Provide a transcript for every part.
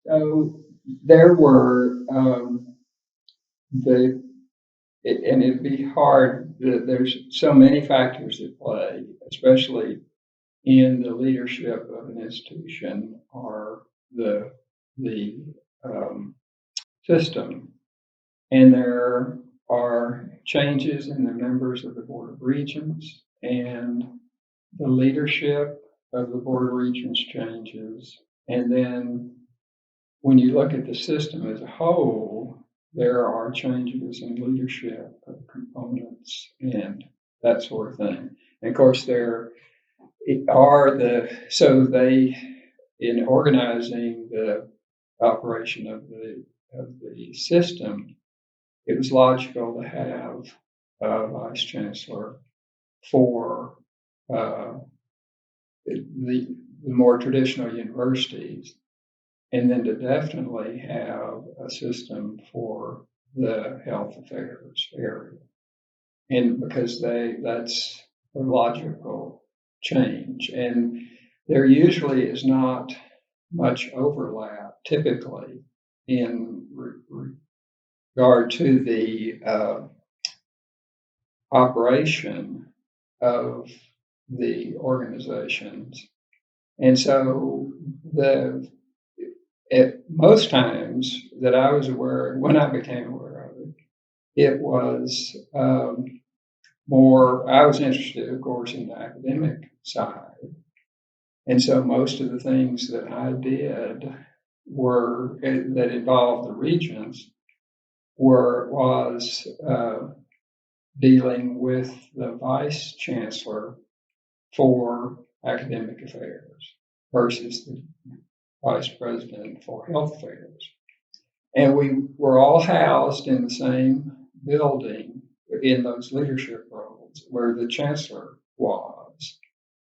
So there were and it'd be hard. There's so many factors at play, especially in the leadership of an institution or the um, system. And there are changes in the members of the Board of Regents, and the leadership of the Board of Regents changes. And then when you look at the system as a whole, there are changes in leadership of components and that sort of thing. And of course, there are so they, in organizing the operation of the system, it was logical to have a vice chancellor for uh, the more traditional universities, and then to definitely have a system for the health affairs area. And because that's a logical change. And there usually is not much overlap typically in regard to the operation of the organizations. And so at most times that I was aware, when I became aware of it, it was more, I was interested, of course, in the academic side. And so most of the things that I did were that involved the regents was dealing with the vice chancellor for academic affairs versus the vice president for health affairs. And we were all housed in the same building in those leadership roles where the chancellor was.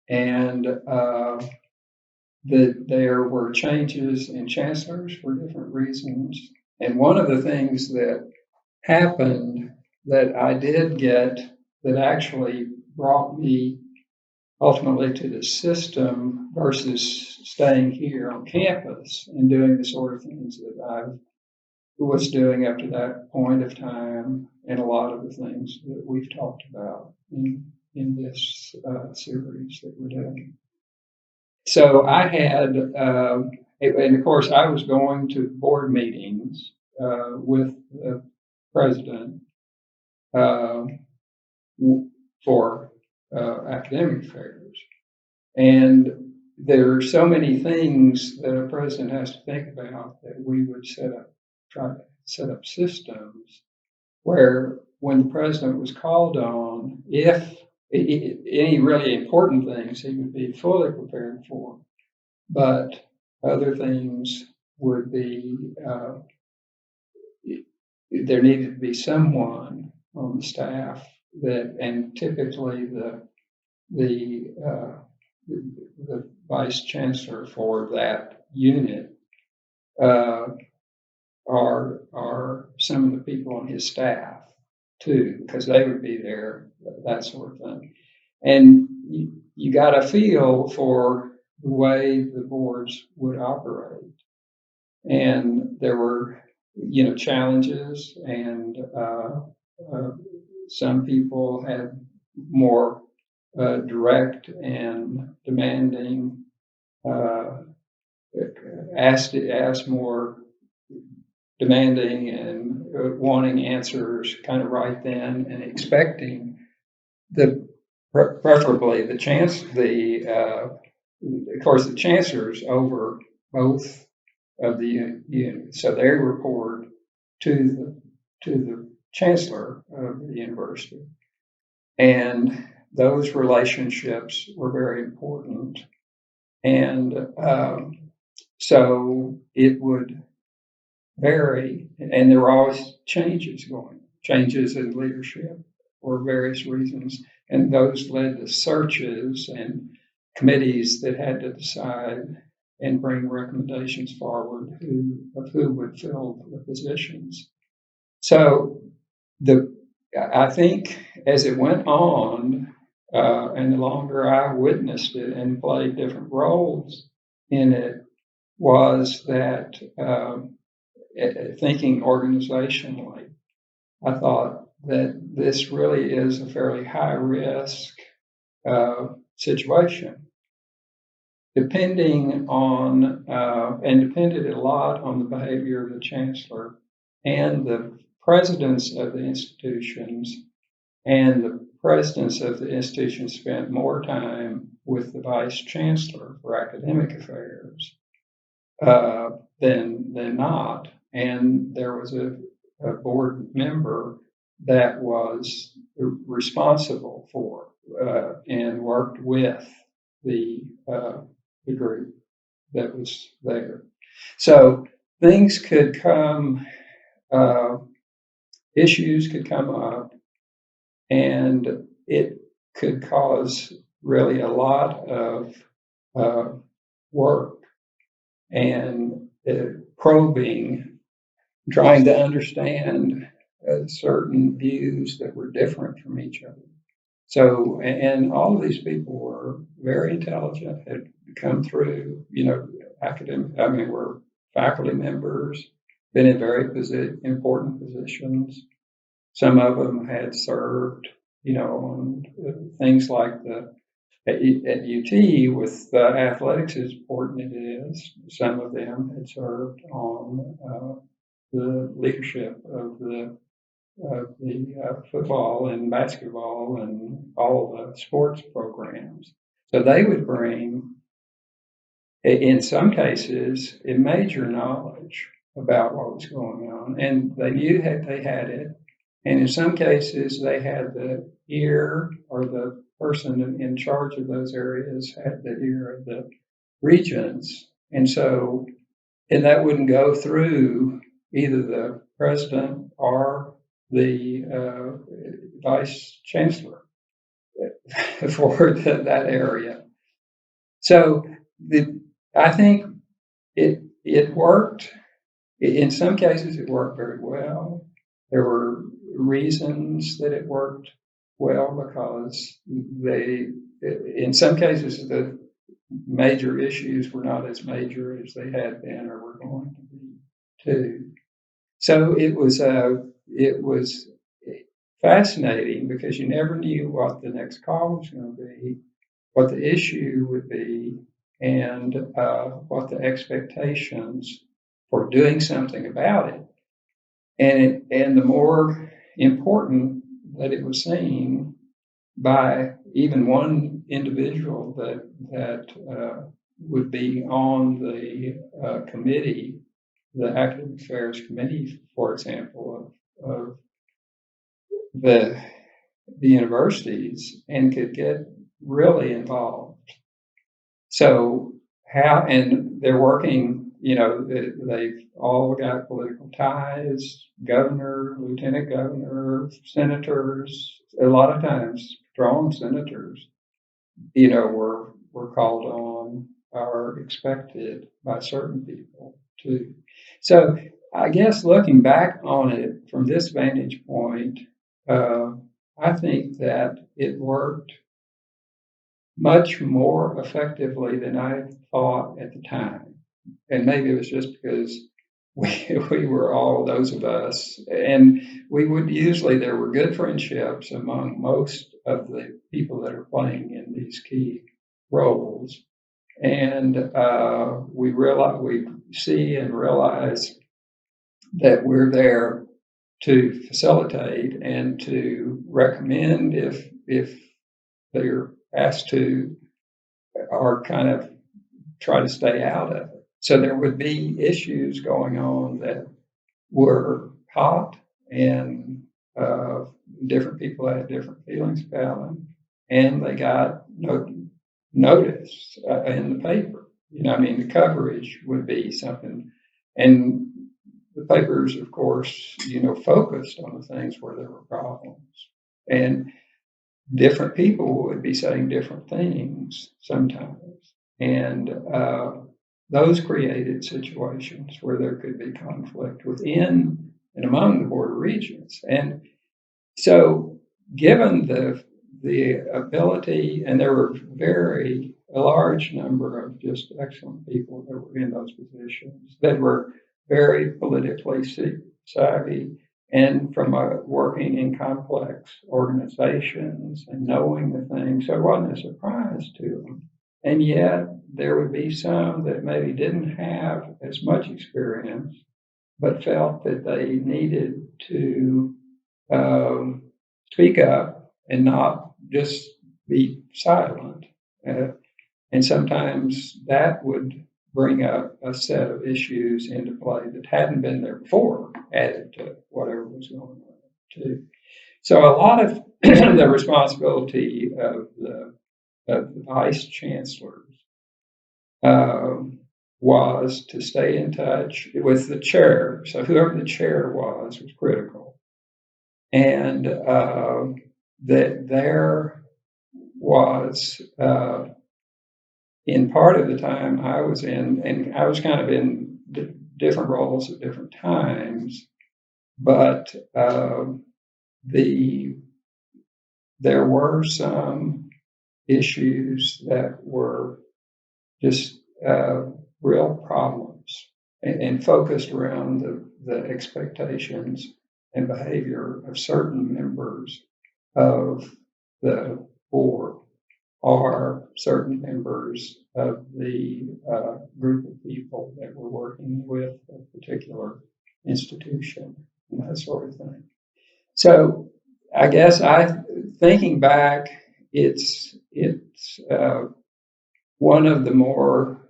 And there were changes in chancellors for different reasons. And one of the things that happened that I did get that actually brought me ultimately to the system versus staying here on campus and doing the sort of things that I was doing up to that point of time, and a lot of the things that we've talked about in this series that we're doing. So I had, and of course, I was going to board meetings with the president for academic affairs. And there are so many things that a president has to think about that we would try to set up systems where when the president was called on, if any really important things he would be fully prepared for, but other things would be, there needed to be someone on the staff that, and typically the vice chancellor for that unit are some of the people on his staff too, because they would be there, that sort of thing. And you got a feel for the way the boards would operate. And there were, challenges, and some people had more direct and demanding, asked more demanding and wanting answers kind of right then, and expecting preferably the of course the chancellors over both of the units, so they report to the chancellor of the university, and those relationships were very important. And so it would vary, and there were always changes in leadership for various reasons, and those led to searches and committees that had to decide and bring recommendations forward of who would fill the positions. So I think as it went on, and the longer I witnessed it and played different roles in it, was that thinking organizationally, I thought that this really is a fairly high risk situation, depending on and depended a lot on the behavior of the chancellor and the presidents of the institutions. And the presidents of the institutions spent more time with the vice chancellor for academic affairs than not. And there was a board member that was responsible for and worked with the group that was there. So things could come, issues could come up, and it could cause really a lot of work and probing, trying to understand certain views that were different from each other. So, and all of these people were very intelligent, had come through, academic, were faculty members, been in very important positions. Some of them had served, on things like at UT with athletics as important it is. Some of them had served on the leadership of the football and basketball and all the sports programs. So they would bring, in some cases, a major knowledge about what was going on, and they knew that they had it. And in some cases, they had the ear, or the person in charge of those areas had the ear of the regents. And so, and that wouldn't go through either the president or the vice chancellor for that area. So I think it worked. In some cases, it worked very well. There were reasons that it worked well because in some cases, the major issues were not as major as they had been or were going to be too. So it was fascinating because you never knew what the next call was going to be, what the issue would be, and what the expectations for doing something about it. And the more important that it was seen by even one individual that would be on the committee, the academic affairs committee, for example, of the universities, and could get really involved. So and they're working, they've all got political ties, governor, lieutenant governor, senators, a lot of times strong senators, were called on or expected by certain people too. So I guess looking back on it from this vantage point, I think that it worked much more effectively than I thought at the time. And maybe it was just because we were all, those of us, and there were good friendships among most of the people that are playing in these key roles. And we see and realize that we're there to facilitate and to recommend if they're asked to, or kind of try to stay out of it. So there would be issues going on that were hot, and different people had different feelings about them, and they got notice in the paper. The coverage would be something, and the papers, of course, focused on the things where there were problems, and different people would be saying different things sometimes, and those created situations where there could be conflict within and among the Board of Regents. And so, given the ability, and there were very a large number of just excellent people that were in those positions that were very politically savvy and from working in complex organizations and knowing the things. So it wasn't a surprise to them. And yet there would be some that maybe didn't have as much experience, but felt that they needed to speak up and not just be silent. And sometimes that would bring up a set of issues into play that hadn't been there before, added to whatever was going on too. So a lot of the responsibility of the vice chancellors was to stay in touch with the chair. So whoever the chair was critical. And that there was, in part of the time I was in, and I was kind of in different roles at different times, but there were some issues that were just real problems and focused around the expectations and behavior of certain members of the board or certain members of the group of people that were working with a particular institution and that sort of thing. So I guess thinking back, it's one of the more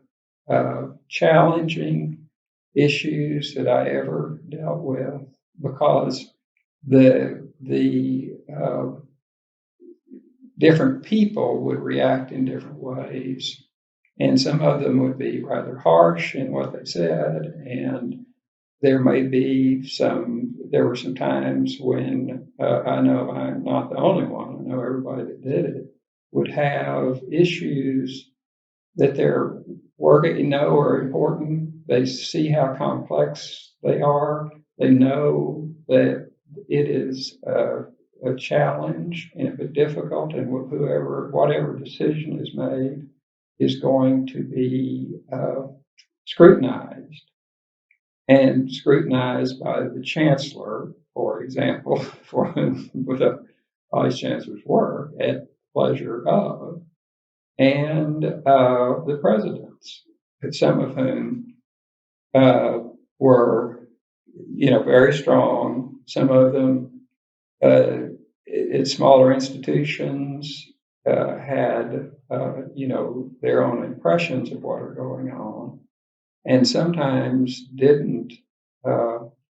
challenging issues that I ever dealt with, because the different people would react in different ways, and some of them would be rather harsh in what they said, and there were some times when I know I'm not the only one, I know everybody that did it would have issues that they're working, are important. They see how complex they are. They know that it is a challenge and difficult, and whatever decision is made is going to be scrutinized by the chancellor, for example, for whom the vice chancellors work at pleasure of, and the presidents, some of whom were, very strong. Some of them at smaller institutions had, their own impressions of what are going on, and sometimes didn't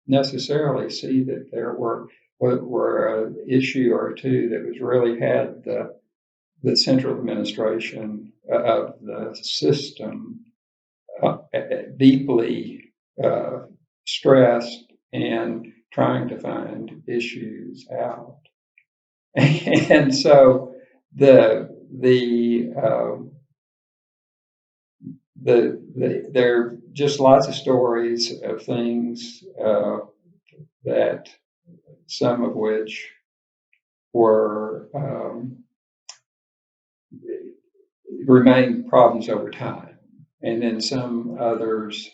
necessarily see that there were an issue or two that was really had the central administration of the system deeply stressed and trying to find issues out. And so there are just lots of stories of things that some of which were remained problems over time, and then some others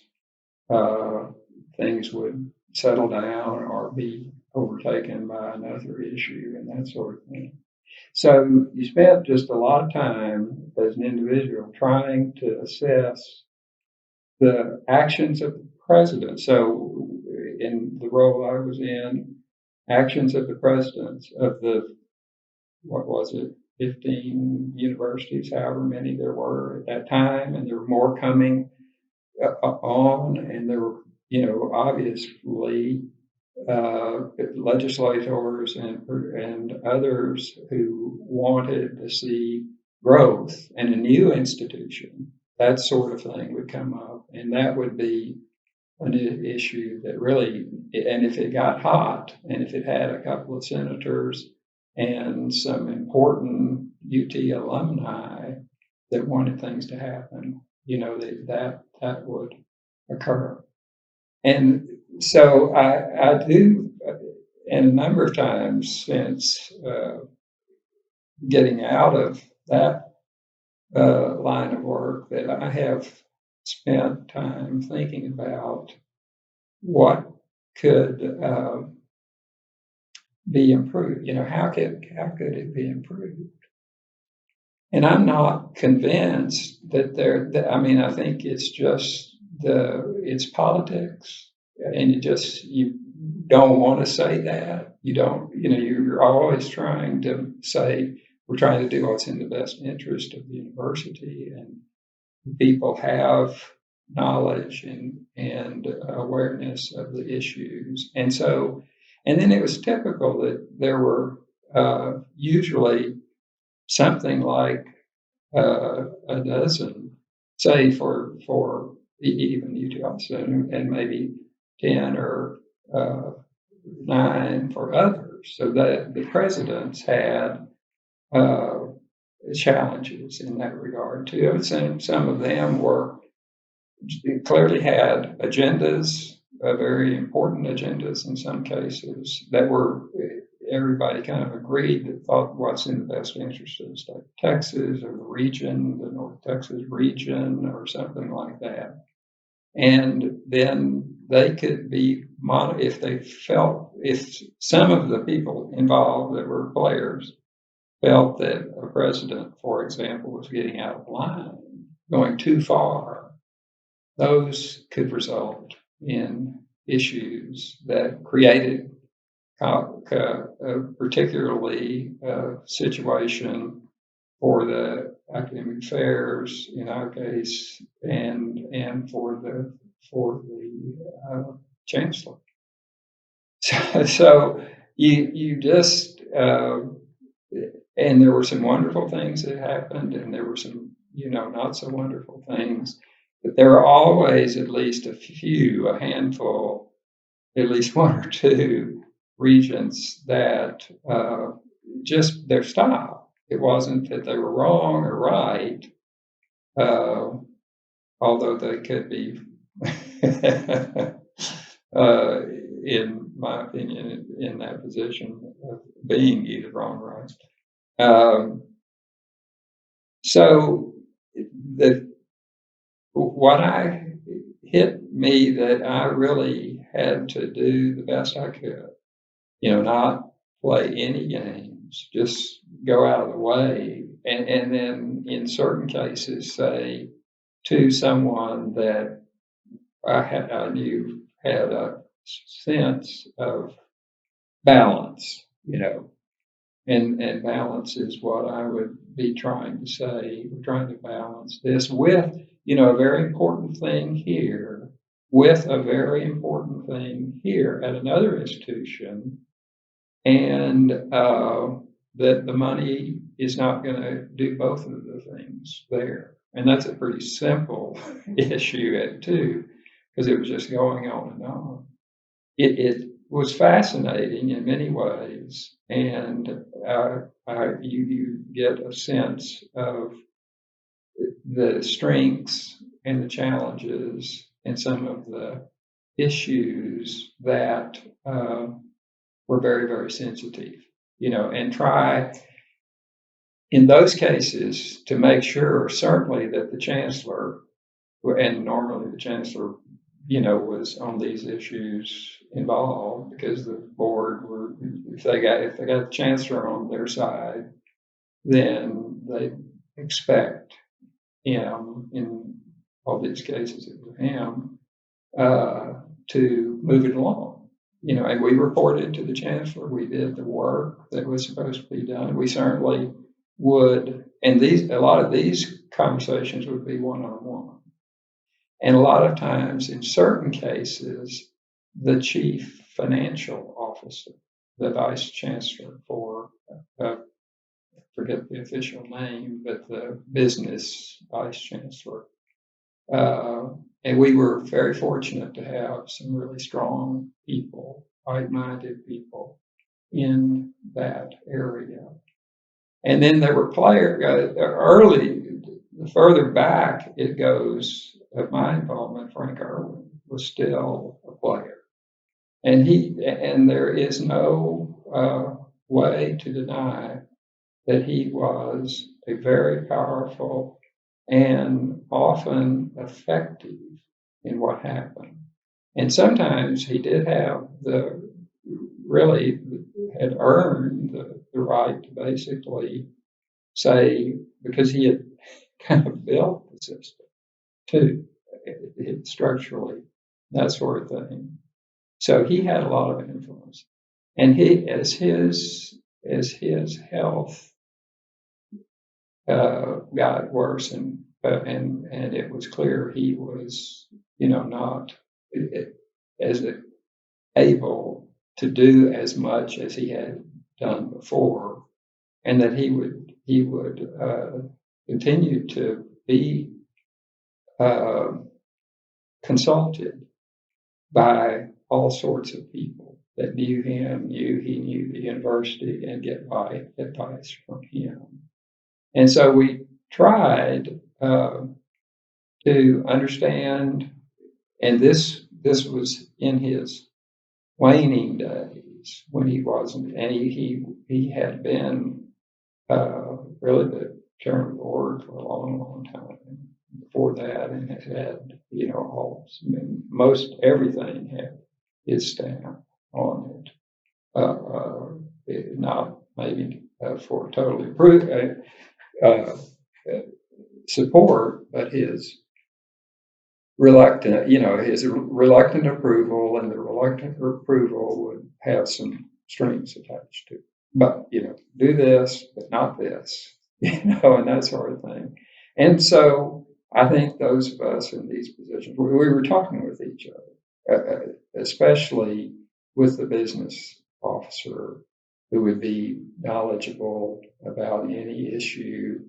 things would settle down or be overtaken by another issue and that sort of thing. So you spent just a lot of time as an individual trying to assess the actions of the president. So in the role I was in, actions of the presidents of the, 15 universities, however many there were at that time, and there were more coming on, and there were, obviously legislators and others who wanted to see growth and a new institution. That sort of thing would come up, and that would be an issue that really, and if it got hot, and if it had a couple of senators and some important UT alumni that wanted things to happen, that would occur. And so I do, and a number of times since getting out of that line of work that I have spent time thinking about what could be improved. How could it be improved? And I'm not convinced I mean, I think it's just it's politics, and you don't want to say that. You don't, you're always trying to say we're trying to do what's in the best interest of the university, and people have knowledge and awareness of the issues. And then it was typical that there were usually something like a dozen, say even UT and maybe 10 or 9 for others. So that the presidents had uh, challenges in that regard too. And some of them clearly had agendas, very important agendas in some cases that were everybody kind of agreed that thought what's in the best interest of the state of Texas or the region, the North Texas region, or something like that. And then they could be if some of the people involved that were players felt that a president, for example, was getting out of line, going too far, those could result in issues that created particularly a situation for the academic affairs in our case, and for the chancellor. So you just and there were some wonderful things that happened, and there were some not so wonderful things, but there are always at least a handful, at least one or two regents that just their style. It wasn't that they were wrong or right, although they could be, in my opinion, in that position of being either wrong or right. So what hit me that I really had to do the best I could, not play any games, just go out of the way, and then in certain cases say to someone that I knew had a sense of balance, and balance is what I would be trying to say. We're trying to balance this with, a very important thing here, with a very important thing here at another institution, and that the money is not going to do both of the things there. And that's a pretty simple issue too, because it was just going on and on. It was fascinating in many ways, and you get a sense of the strengths and the challenges and some of the issues that were very, very sensitive, and try in those cases to make sure certainly that the chancellor, and normally the chancellor, was on these issues involved, because the board if they got the chancellor on their side, then they expect him, in all these cases it was him, to move it along. And we reported to the chancellor. We did the work that was supposed to be done. We certainly would, and a lot of these conversations would be one-on-one. And a lot of times, in certain cases, the chief financial officer, the vice chancellor for, I forget the official name, but the business vice chancellor. And we were very fortunate to have some really strong people, like-minded people in that area. And then there were players early. The further back it goes of my involvement, Frank Irwin was still a player, and there is no way to deny that he was a very powerful and often effective in what happened. And sometimes he did have really had earned the right to basically say, because he had kind of built the system too, structurally, that sort of thing. So he had a lot of influence. And as his health got worse, and it was clear he was, not as able to do as much as he had done before, and that he would continue to be consulted by all sorts of people that knew him, he knew the university, and get advice from him. And so we tried to understand, and this was in his waning days when he wasn't, and he had been really the chairman of the board for a long, long time before that, and had most everything had his stamp on it. Not maybe for totally support, but his reluctant approval, and the reluctant approval would have some strings attached to it. But, do this, but not this, and that sort of thing. And so I think those of us in these positions, we were talking with each other, especially with the business officer who would be knowledgeable about any issue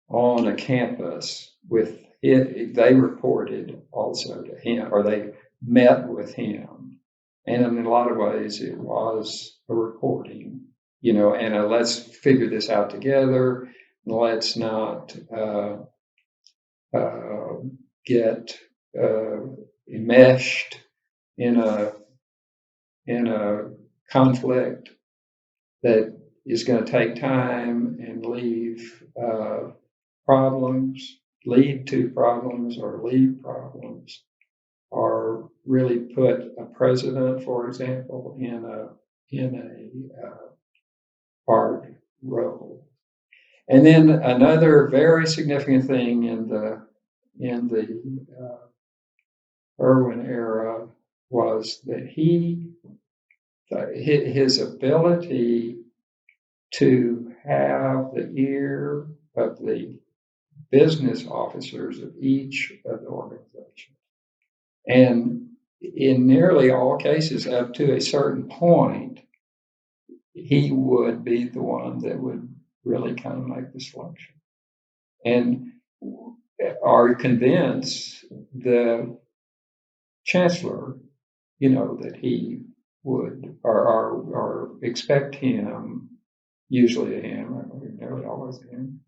on a campus with it. They reported also to him, or they met with him. And in a lot of ways, it was a reporting, and let's figure this out together. Let's not get enmeshed in a conflict that is going to take time and lead to problems, or lead problems, or really put a president, for example, in a hard role. And then another very significant thing in the Edwin era was that his ability to have the ear of the business officers of each of the organizations. And in nearly all cases, up to a certain point, he would be the one that would really kind of make the selection, and or convince the chancellor, that he would, or expect him, usually him, nearly always him,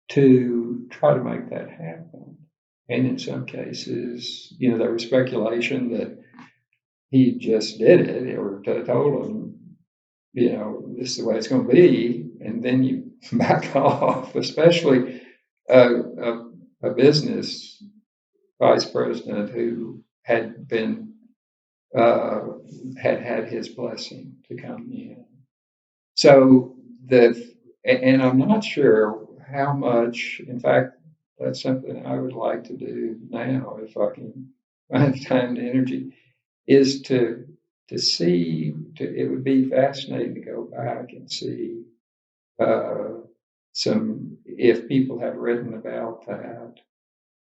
to try to make that happen. And in some cases, there was speculation that he just did it, or told him, this is the way it's going to be, and then you back off, especially a business vice president who had been had his blessing to come in. So and I'm not sure how much. In fact, that's something I would like to do now, if I can find time and energy, is to see. It would be fascinating to go back and see if people have written about that,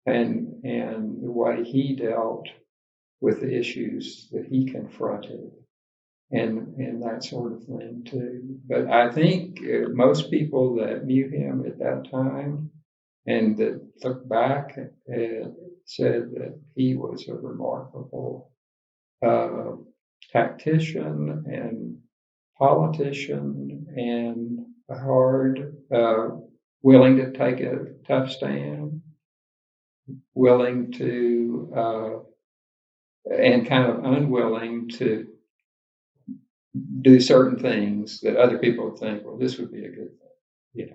and the way he dealt with the issues that he confronted, and that sort of thing too. But I think most people that knew him at that time and that look back said that he was a remarkable tactician and politician, and willing to take a tough stand, willing to, and kind of unwilling to do certain things that other people would think, well, this would be a good thing,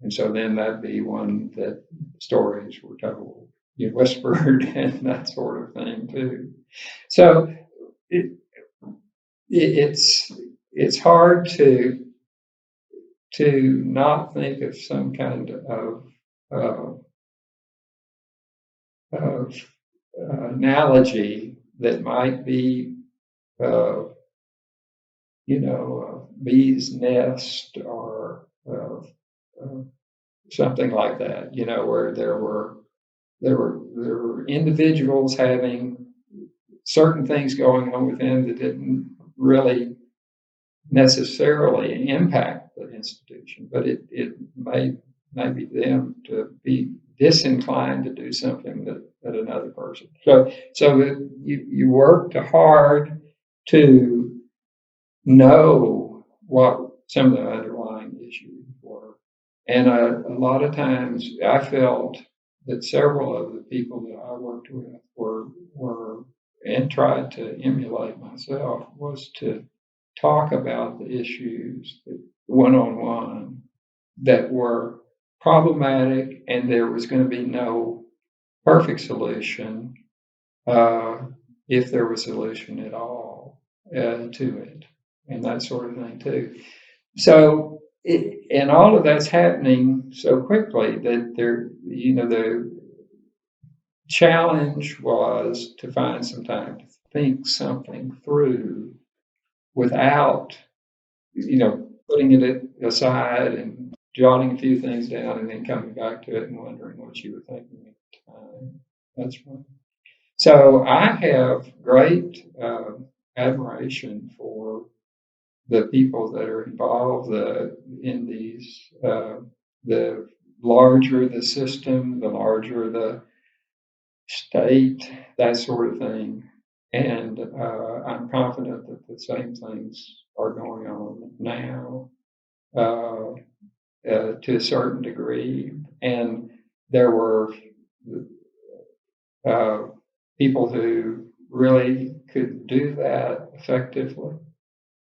And so then that'd be one that stories were told, you whispered, and that sort of thing too. So it, it's hard to not think of some kind uh, of analogy that might be, uh, bee's nest or uh, something like that. Where there were individuals having certain things going on within that didn't really necessarily impact the institution, but it made maybe them to be disinclined to do something that another person. So that you worked hard to know what some of the underlying issues were. And a lot of times I felt that several of the people that I worked with were and tried to emulate myself was to talk about the issues one on one that were problematic, and there was going to be no perfect solution, uh, if there was a solution at all, to it, and that sort of thing too. So, and all of that's happening so quickly that the challenge was to find some time to think something through without, putting it aside and jotting a few things down and then coming back to it and wondering what you were thinking at the time. That's right. So I have great admiration for the people that are involved in these. The larger the system, the larger the state, that sort of thing. And I'm confident that the same things are going on now, to a certain degree. And there were uh, people who really could do that effectively,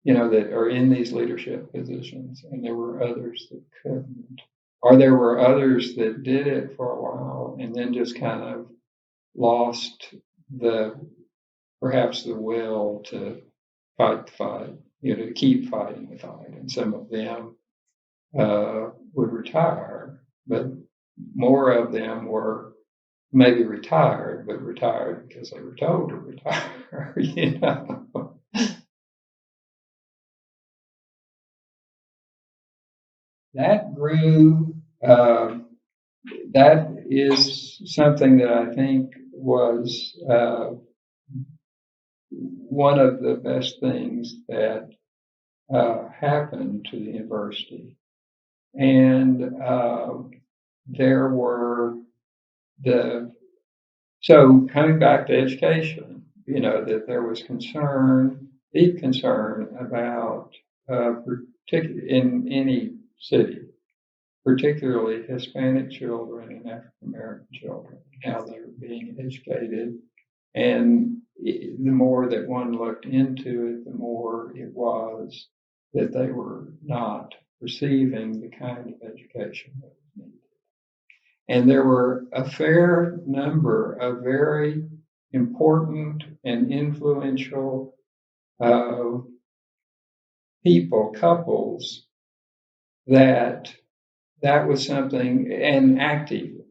that are in these leadership positions, and there were others that couldn't. Or there were others that did it for a while and then just kind of lost perhaps the will to fight the fight, to keep fighting the fight. And some of them would retire, but more of them were maybe retired, but retired because they were told to retire. That grew. That is something that I think was one of the best things that happened to the university. And there were so coming back to education, that there was deep concern about, in any city, particularly Hispanic children and African American children, how they were being educated. And the more that one looked into it, the more it was that they were not receiving the kind of education that was needed. And there were a fair number of very important and influential couples, that was something, and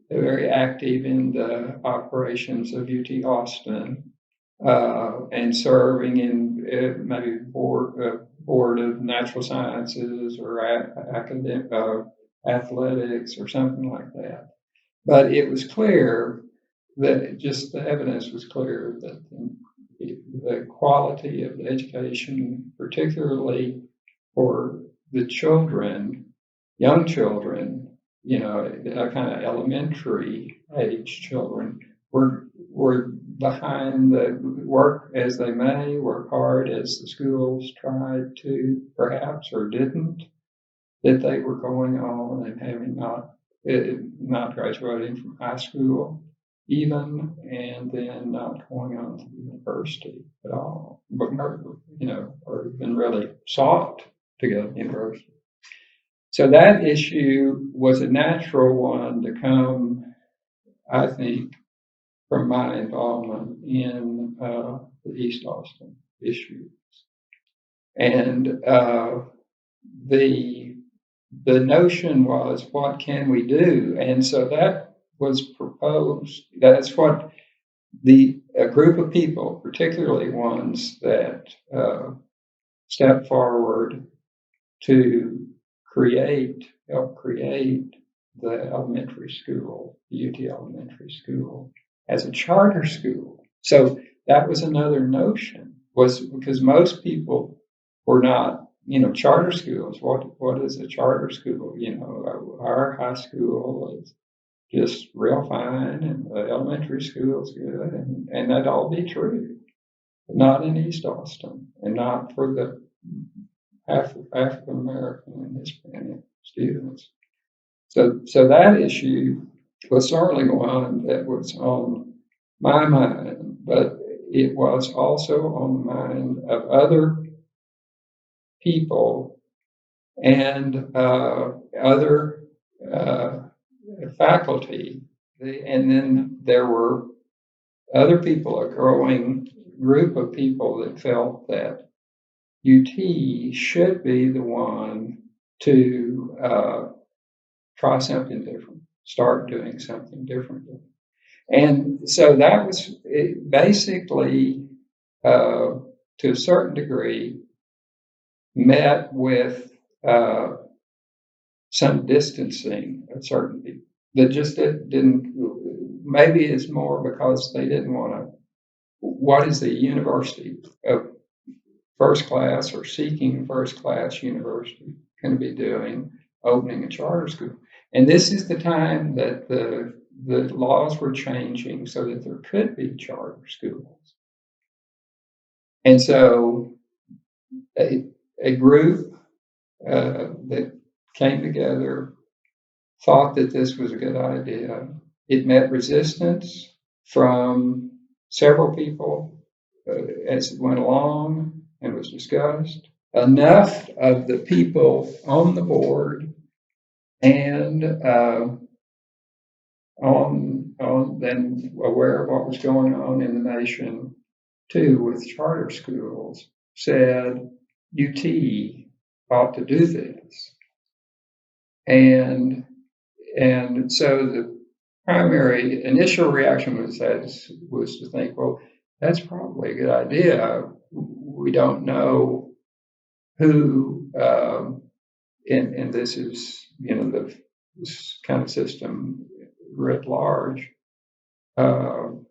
very active in the operations of UT Austin, and serving in maybe board of natural sciences or academic athletics or something like that. But it was clear that just the evidence was clear that the quality of the education, particularly for the children, young children, kind of elementary age children, were behind the work as they may, work hard as the schools tried to, perhaps, or didn't, that they were going on and having not graduating from high school even, and then not going on to university at all, but or even really sought to go to university. So that issue was a natural one to come, I think, from my involvement in the East Austin issue. And the notion was, what can we do? And so that was proposed. That's what a group of people, particularly ones that stepped forward to help create the elementary school, the UT Elementary School, as a charter school. So that was another notion, was because most people were not, charter schools. What is a charter school? Our high school is just real fine, and the elementary school is good, and that'd all be true. But not in East Austin, and not for the African American and Hispanic students. So that issue was certainly one that was on my mind, but it was also on the mind of other people and other faculty. And then there were other people, a growing group of people that felt that UT should be the one to try something different, start doing something differently. And so that was basically, to a certain degree, met with some distancing of certain people that just didn't, maybe it's more because they didn't want to. What is the university of first class or seeking first class university going to be doing, opening a charter school? And this is the time that the laws were changing so that there could be charter schools. And so a group that came together thought that this was a good idea. It met resistance from several people as it went along and was discussed. Enough of the people on the board and then aware of what was going on in the nation too with charter schools said UT ought to do this. And so the primary initial reaction was to think, well, that's probably a good idea. We don't know who, and this is, this kind of system writ large, who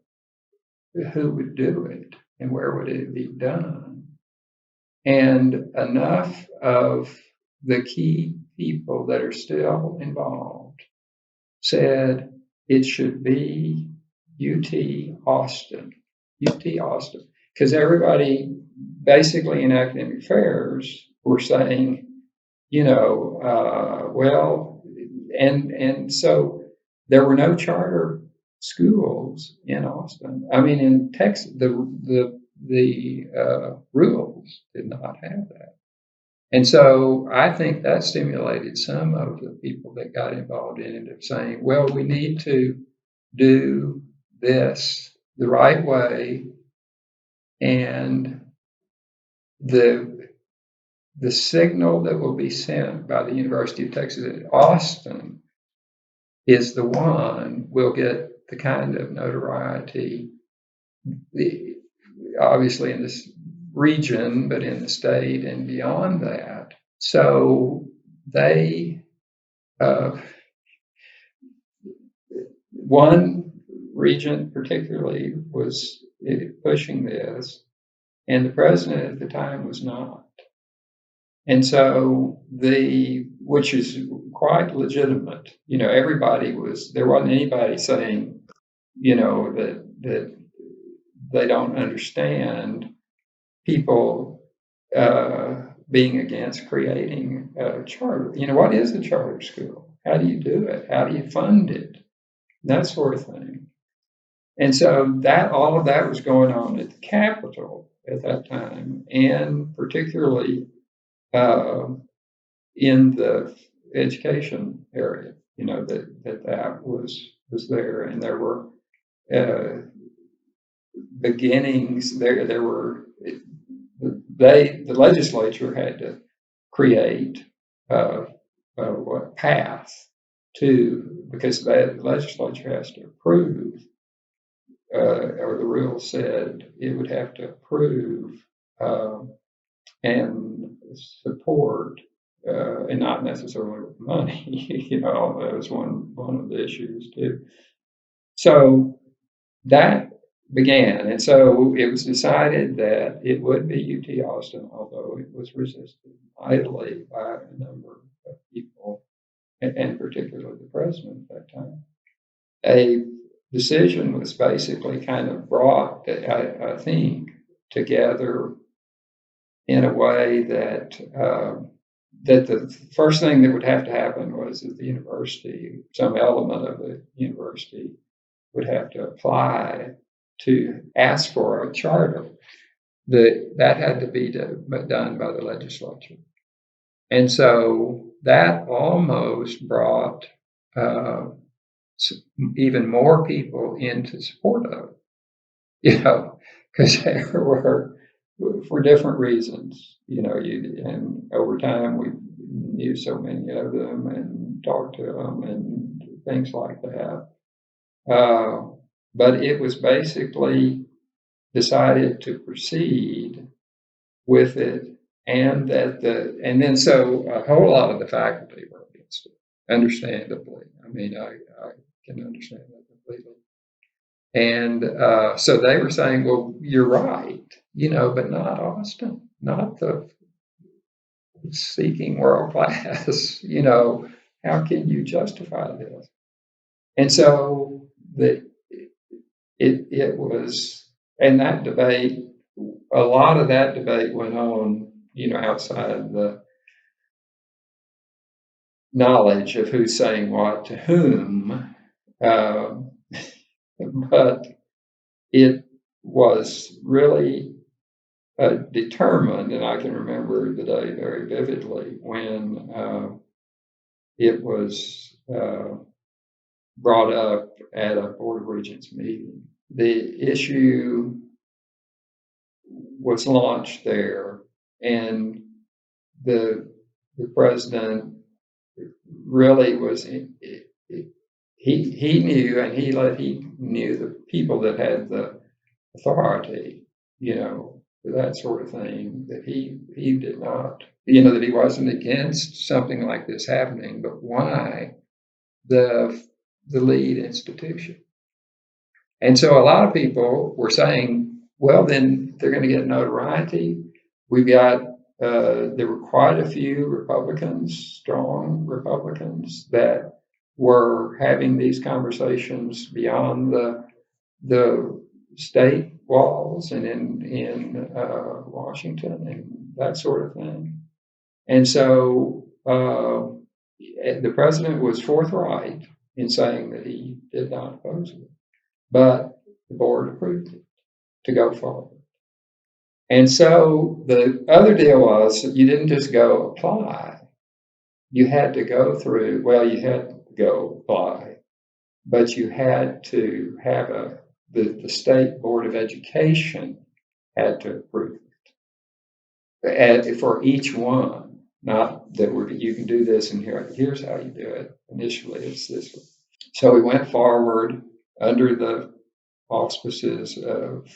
would do it and where would it be done? And enough of the key people that are still involved said it should be UT Austin, because everybody basically in academic affairs were saying, well, and so there were no charter schools in Austin. I mean, in Texas, the rules did not have that. And so I think that stimulated some of the people that got involved in it of saying, well, we need to do this the right way. And the signal that will be sent by the University of Texas at Austin is the one will get the kind of notoriety, obviously in this region, but in the state and beyond that. So they, one regent particularly was pushing this, and the president at the time was not. And so which is quite legitimate, everybody there wasn't anybody saying, that they don't understand people being against creating a charter. What is a charter school? How do you do it? How do you fund it? That sort of thing. And so all of that was going on at the Capitol at that time, and particularly in the education area, that was there, and there were uh, beginnings. There were the legislature had to create what path to, because the legislature has to approve, or the rules said it would have to approve and support, and not necessarily with money. That was one of the issues too. So that began, and so it was decided that it would be UT Austin, although it was resisted mightily by a number of people, and particularly the president at that time. A decision was basically kind of brought, I think, together in a way that that the first thing that would have to happen was that the university, some element of the university, would have to apply to ask for a charter. That had to be done by the legislature. And so that almost brought even more people into support of it, because there were, for different reasons, and over time we knew so many of them and talked to them and things like that. But it was basically decided to proceed with it, and then so a whole lot of the faculty were against it, understandably. I mean, I can understand that completely. And so they were saying, well, you're right, but not Austin, not the seeking world class, how can you justify this? And so it was, and that debate, a lot of that debate went on, outside the knowledge of who's saying what to whom. But it was really determined, and I can remember the day very vividly when it was brought up at a Board of Regents meeting. The issue was launched there, and the president really was, he knew, and he knew the people that had the authority, that sort of thing, that he did not, that he wasn't against something like this happening, but why the lead institution? And so a lot of people were saying, well, then they're going to get notoriety. We've got, there were quite a few Republicans, strong Republicans, that were having these conversations beyond the state walls and in Washington and that sort of thing. And so the president was forthright in saying that he did not oppose it, but the board approved it to go forward. And so the other deal was that you didn't just go apply. You had to go through, you had to go apply, but you had to have the State Board of Education had to approve it for each one. Not that you can do this and here's how you do it. Initially, it's this way. So we went forward under the auspices of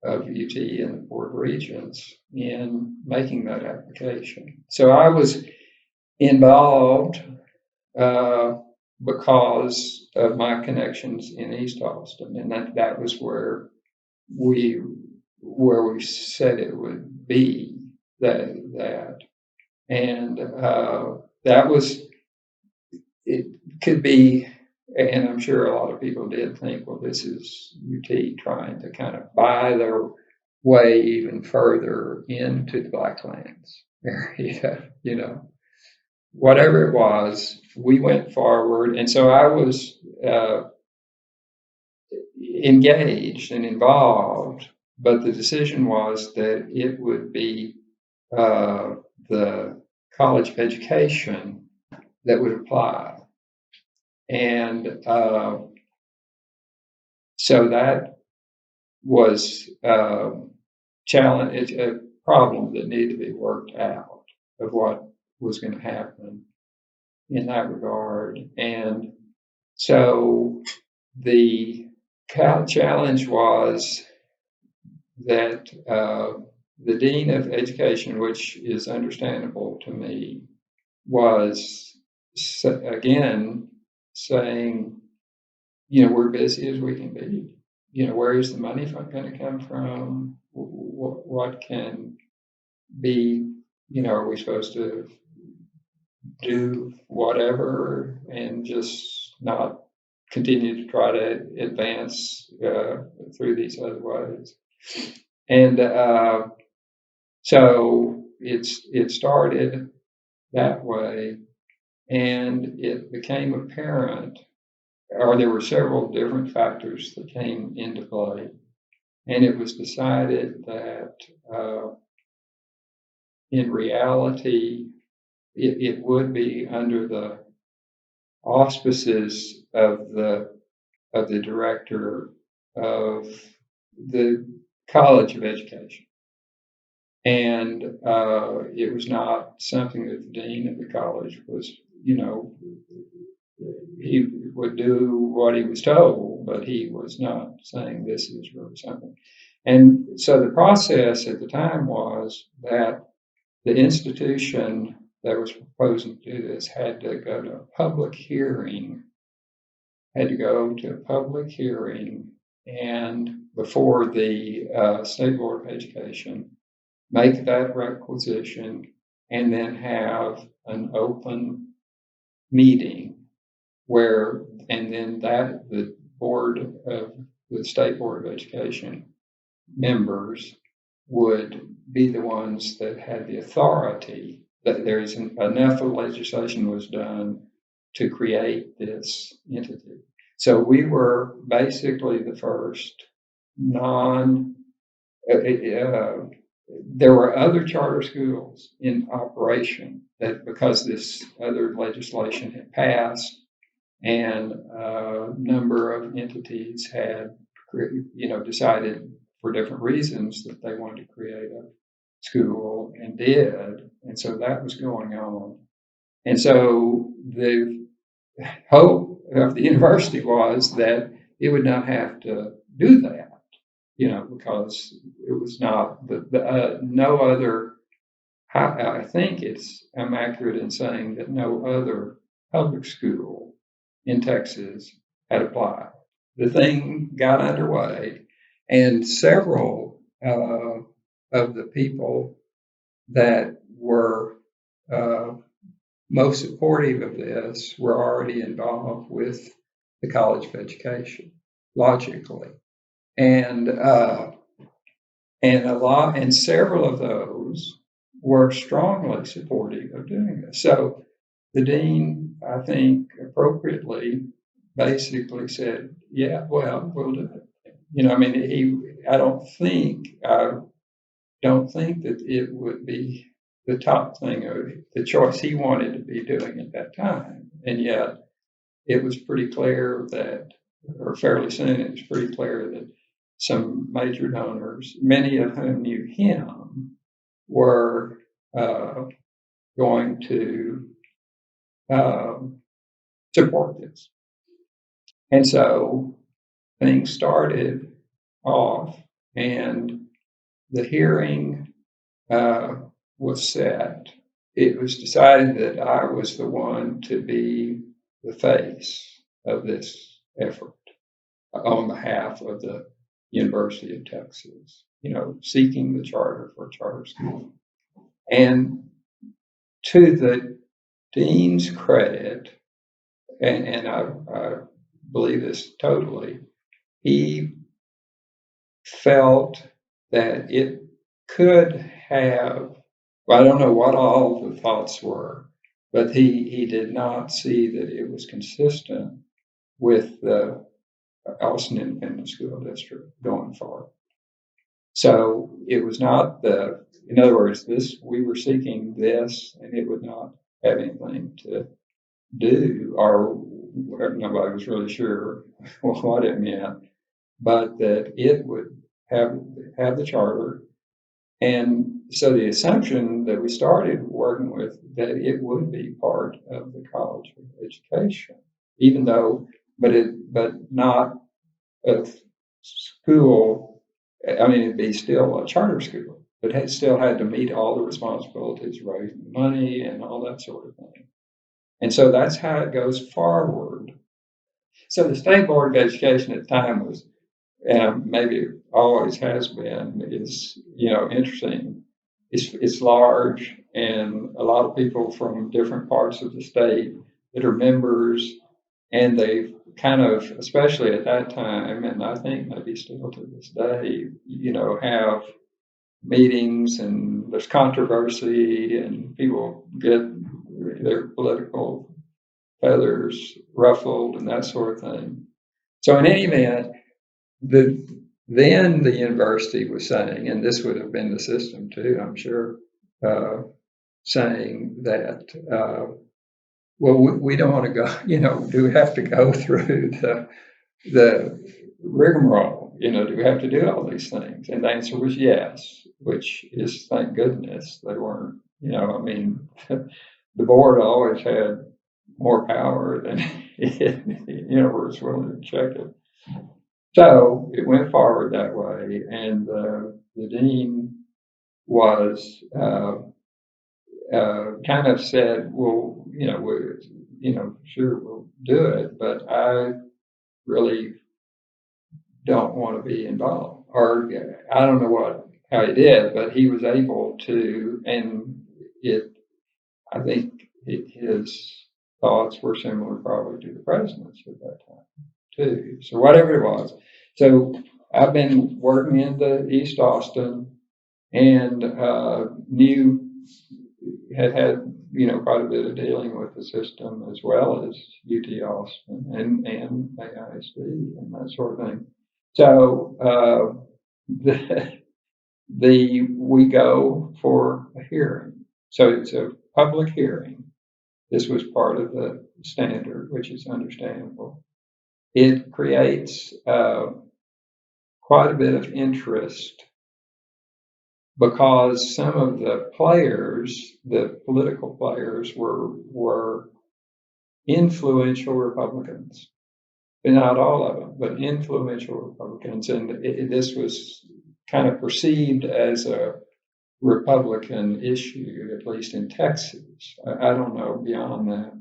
UT and the Board of Regents in making that application. So I was involved because of my connections in East Austin, and that was where we said it would be that, and that was, it could be. And I'm sure a lot of people did think, well, this is UT trying to kind of buy their way even further into the Blacklands area, Whatever it was, we went forward. And so I was engaged and involved, but the decision was that it would be the College of Education that would apply. And so that was it's a problem that needed to be worked out of what was going to happen in that regard. And so the challenge was that the Dean of Education, which is understandable to me, was again saying, we're busy as we can be. Where is the money going to come from? What can be, are we supposed to do whatever and just not continue to try to advance through these other ways? And so it started that way, and it became apparent, or there were several different factors that came into play, and it was decided that in reality it would be under the auspices of the director of the College of Education. And it was not something that the dean of the college was, he would do what he was told, but he was not saying this is really something. And so the process at the time was that the institution that was proposing to do this had to go to a public hearing, and before the State Board of Education, make that requisition, and then have an open meeting and then that the State Board of Education members would be the ones that had the authority, that there's enough of legislation was done to create this entity. So we were basically the first there were other charter schools in operation that, because this other legislation had passed and a number of entities had, decided for different reasons that they wanted to create a school and did. And so that was going on. And so the hope of the university was that it would not have to do that, because it was not no other. I think I'm accurate in saying that no other public school in Texas had applied. The thing got underway, and several of the people that were most supportive of this were already involved with the College of Education, logically, and several of those were strongly supportive of doing this. So the dean, I think, appropriately, basically said, "Yeah, well, we'll do it." I don't think that it would be the top thing or the choice he wanted to be doing at that time. And yet it was pretty clear that, or fairly soon, it was pretty clear that some major donors, many of whom knew him, were going to support this. And so things started off, and the hearing was set. It was decided that I was the one to be the face of this effort on behalf of the University of Texas, seeking the charter for a charter school. And to the dean's credit, and I believe this totally, he felt that it could have, well, I don't know what all the thoughts were, but he did not see that it was consistent with the Austin Independent School District going forward. So it was not in other words, we were seeking this, and it would not have anything to do, or nobody was really sure what it meant, but that it would have the charter. And so the assumption that we started working with, that it would be part of the college of education, even though, but not a school. I mean, it'd be still a charter school, but it still had to meet all the responsibilities, raising money and all that sort of thing. And so that's how it goes forward. So the State Board of Education at the time was, and maybe always has been, is, interesting. It's large, and a lot of people from different parts of the state that are members, and they've kind of, especially at that time, and I think maybe still to this day, have meetings, and there's controversy, and people get their political feathers ruffled and that sort of thing. So in any event, then the university was saying, and this would have been the system too, I'm sure, saying that, well, we don't want to go, do we have to go through the rigmarole? Do we have to do all these things? And the answer was yes, which is, thank goodness they weren't, I mean, the board always had more power than was willing to check it. So it went forward that way, and the dean was kind of said, "Well, sure, we'll do it, but I really don't want to be involved." Or I don't know how he did, but he was able to, and I think his thoughts were similar probably to the president's at that time too. So whatever it was. So I've been working in the East Austin, and had quite a bit of dealing with the system, as well as UT Austin and AISD and that sort of thing. So we go for a hearing. So it's a public hearing. This was part of the standard, which is understandable. It creates quite a bit of interest, because some of the players, the political players, were influential Republicans. And not all of them, but influential Republicans. And this was kind of perceived as a Republican issue, at least in Texas. I don't know beyond that.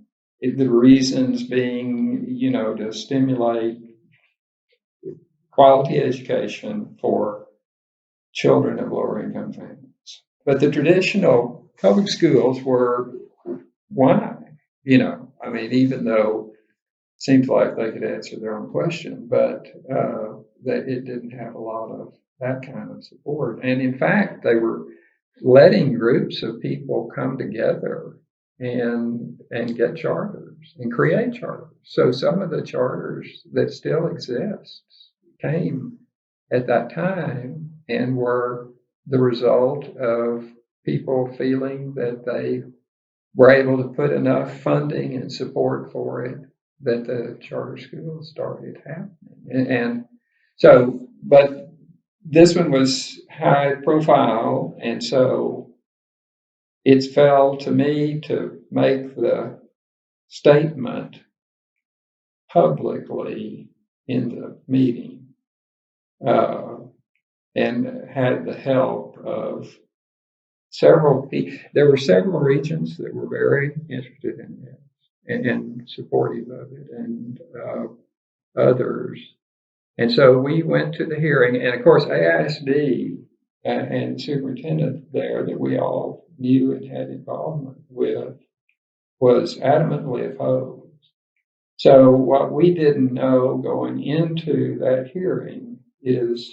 The reasons being, to stimulate quality education for children of lower income families. But the traditional public schools were, why? I mean, even though it seems like they could answer their own question, but that it didn't have a lot of that kind of support. And in fact, they were letting groups of people come together and get charters and create charters. So some of the charters that still exist came at that time and were the result of people feeling that they were able to put enough funding and support for it, that the charter schools started happening. And so, but this one was high profile, and so it fell to me to make the statement publicly in the meeting, and had the help of several people. There were several regions that were very interested in it and supportive of it, and others. And so we went to the hearing, and of course AISD and superintendent there, that we all knew and had involvement with, was adamantly opposed. So what we didn't know going into that hearing is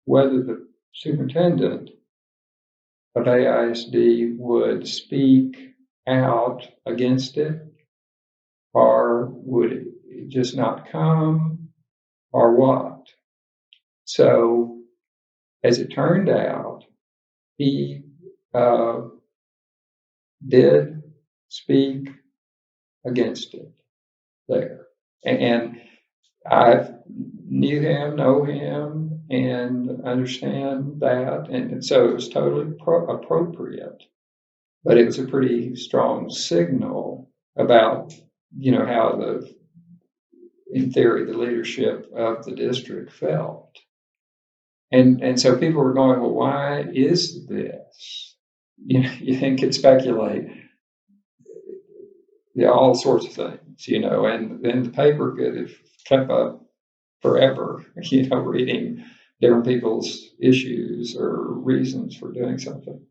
whether the superintendent of AISD would speak out against it, or would it just not come, or what. So as it turned out, he did speak against it there. And I know him, and understand that. And so it was totally appropriate. But it was a pretty strong signal about, how in theory, the leadership of the district felt. And so people were going, well, why is this? You could speculate all sorts of things, and then the paper could have kept up forever, reading different people's issues or reasons for doing something.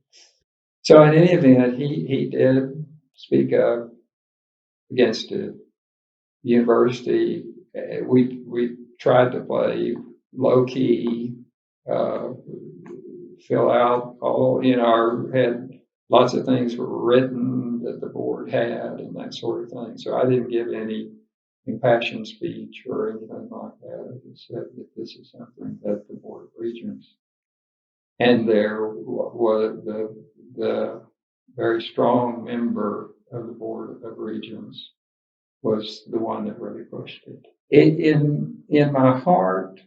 So in any event, he did speak up against it. The university, we tried to play low key, fill out all, had lots of things were written that the board had and that sort of thing. So I didn't give any impassioned speech or anything like that. I just said that this is something that the Board of Regents, and there was the very strong member of the Board of Regents was the one that really pushed it. In my heart,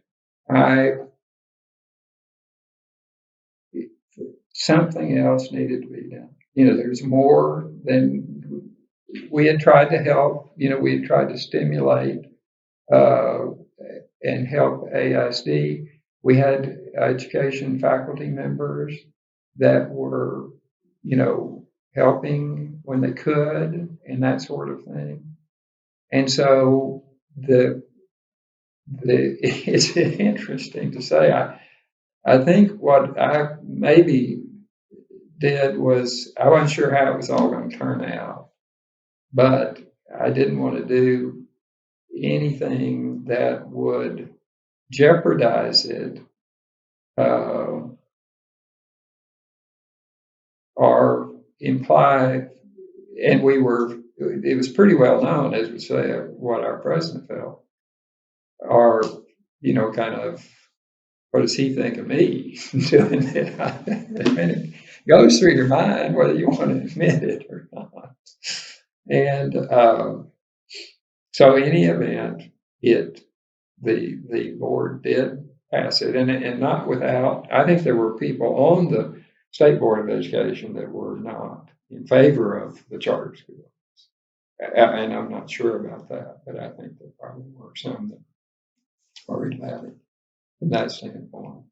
something else needed to be done. There's more than we had tried to help. We had tried to stimulate and help AISD. We had education faculty members that were, helping when they could and that sort of thing. And so it's interesting to say. I think what I maybe did was, I wasn't sure how it was all going to turn out, but I didn't want to do anything that would jeopardize it, or imply, and it was pretty well known, as we say, what our president felt, or, kind of, what does he think of me doing it? I mean, it goes through your mind whether you want to admit it or not. And so in any event, the board did pass it, and not without. I think there were people on the State Board of Education that were not in favor of the charter schools. And I'm not sure about that, but I think there probably were some that worried about it from that standpoint.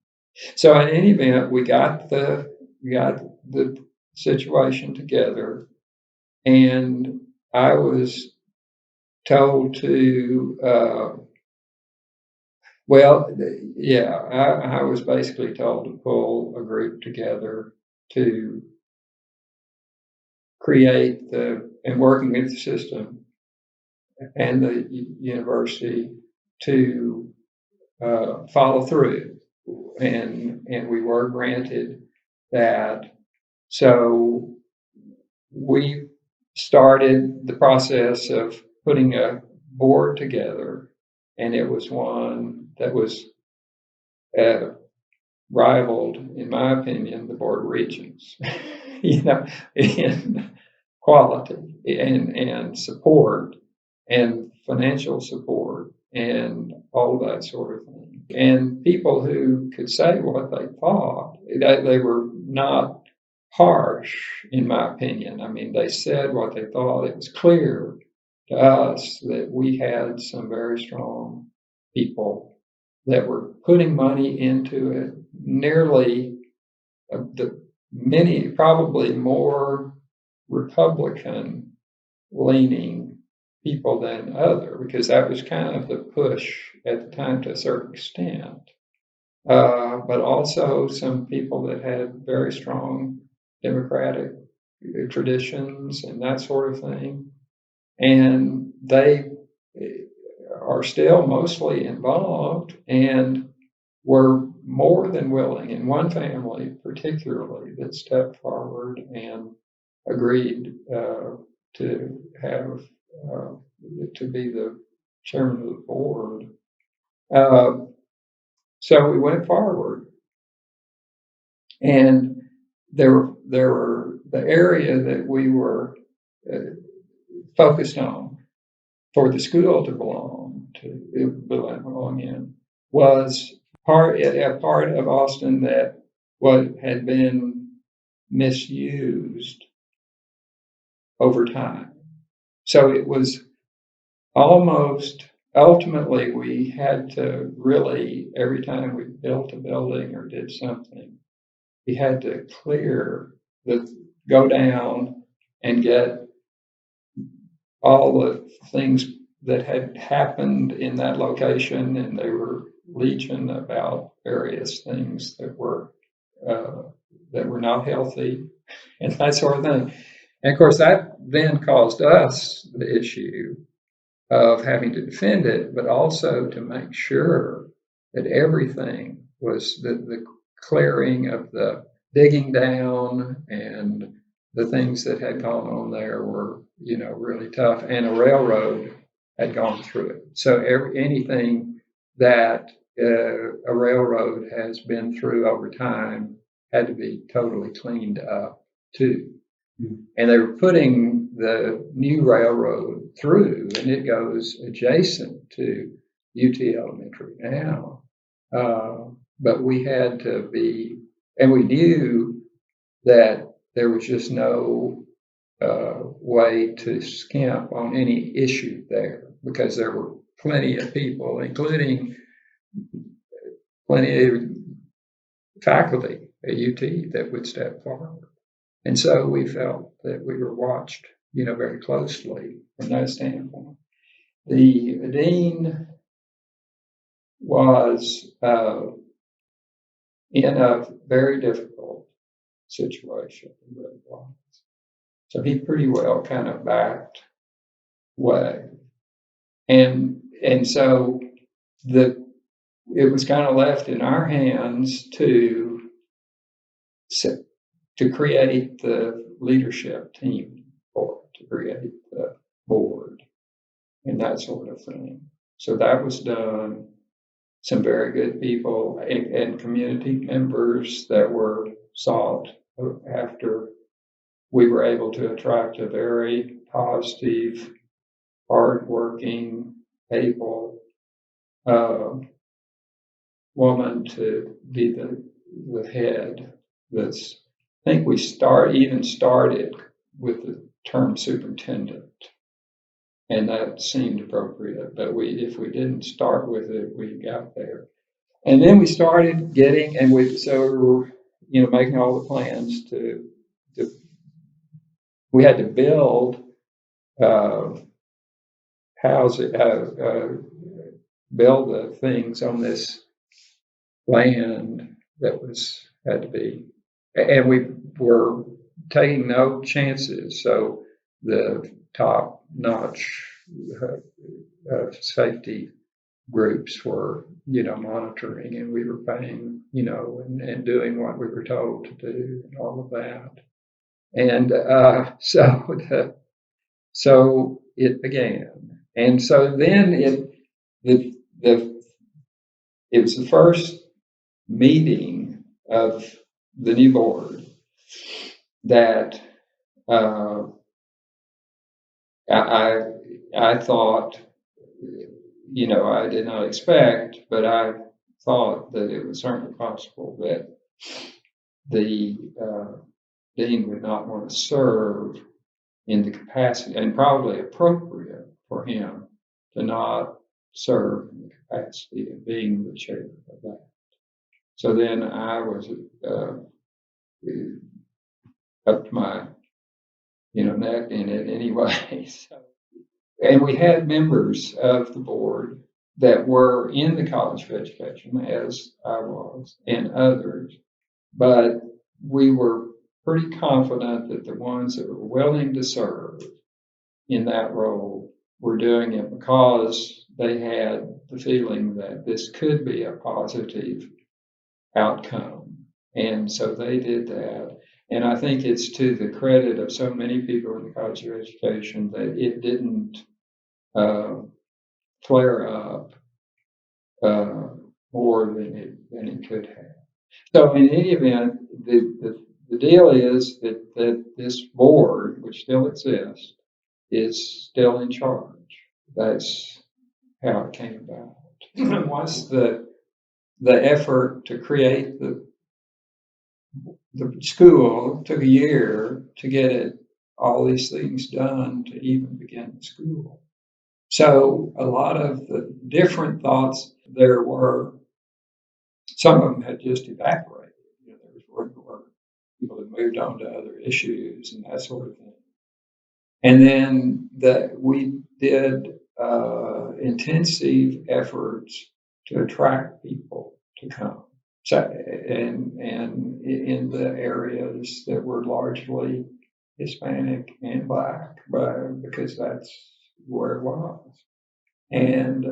So in any event, we got the situation together, and I was told to, I was basically told to pull a group together to create and working with the system and the university to follow through. And we were granted that. So we started the process of putting a board together, and it was one that was rivaled, in my opinion, the Board of Regents, in quality and support and financial support and all that sort of thing. And people who could say what they thought, they were not harsh, in my opinion. I mean, they said what they thought. It was clear to us that we had some very strong people that were putting money into it, nearly many, probably more Republican leaning people than other, because that was kind of the push at the time to a certain extent. But also some people that had very strong democratic traditions and that sort of thing. And they are still mostly involved and were more than willing, in one family particularly, that stepped forward and agreed to have to be the chairman of the board. So we went forward, And there were the area that we were focused on for the school to belong in was a part of Austin that had been misused over time. So it was ultimately we had to really, every time we built a building or did something, we had to go down and get all the things that had happened in that location, and they were legion about various things that were not healthy and that sort of thing. And of course, that then caused us the issue of having to defend it, but also to make sure that everything was the clearing of the digging down and the things that had gone on there were, really tough. And a railroad had gone through it. So anything that a railroad has been through over time had to be totally cleaned up too. And they were putting the new railroad through, and it goes adjacent to UT Elementary now. But we had to be, and we knew that there was just no way to skimp on any issue there because there were plenty of people, including plenty of faculty at UT that would step forward. And so we felt that we were watched, very closely from that standpoint. The dean was in a very difficult situation. He really was. So he pretty well kind of backed away. And so it was kind of left in our hands to create the leadership team to create the board and that sort of thing. So that was done. Some very good people and community members that were sought after. We were able to attract a very positive, hardworking, able woman to be the head. I think we started with the term superintendent, and that seemed appropriate. But if we didn't start with it, we got there, and then we started getting, we were, making all the plans to. We had to build houses, build the things on this land that had to be, and we were taking no chances. So the top-notch safety groups were, monitoring, and we were paying, and doing what we were told to do, and all of that. And so it began, and so then it was the first meeting of the new board that I thought, I did not expect, but I thought that it was certainly possible that the dean would not want to serve in the capacity, and probably appropriate for him to not serve in the capacity of being the chair of that. So then I was up to my, neck in it anyway. So, and we had members of the board that were in the College of Education, as I was, and others, but we were pretty confident that the ones that were willing to serve in that role were doing it because they had the feeling that this could be a positive outcome. And so they did that. And I think it's to the credit of so many people in the College of Education that it didn't flare up more than it could have. So in any event, the deal is that this board, which still exists, is still in charge. That's how it came about. Once the effort to create the school took a year to get it all these things done to even begin the school. So a lot of the different thoughts there were, some of them had just evaporated. You know, there were people that moved on to other issues and that sort of thing. And then we did intensive efforts to attract people to come. So, and in the areas that were largely Hispanic and Black, because that's where it was. And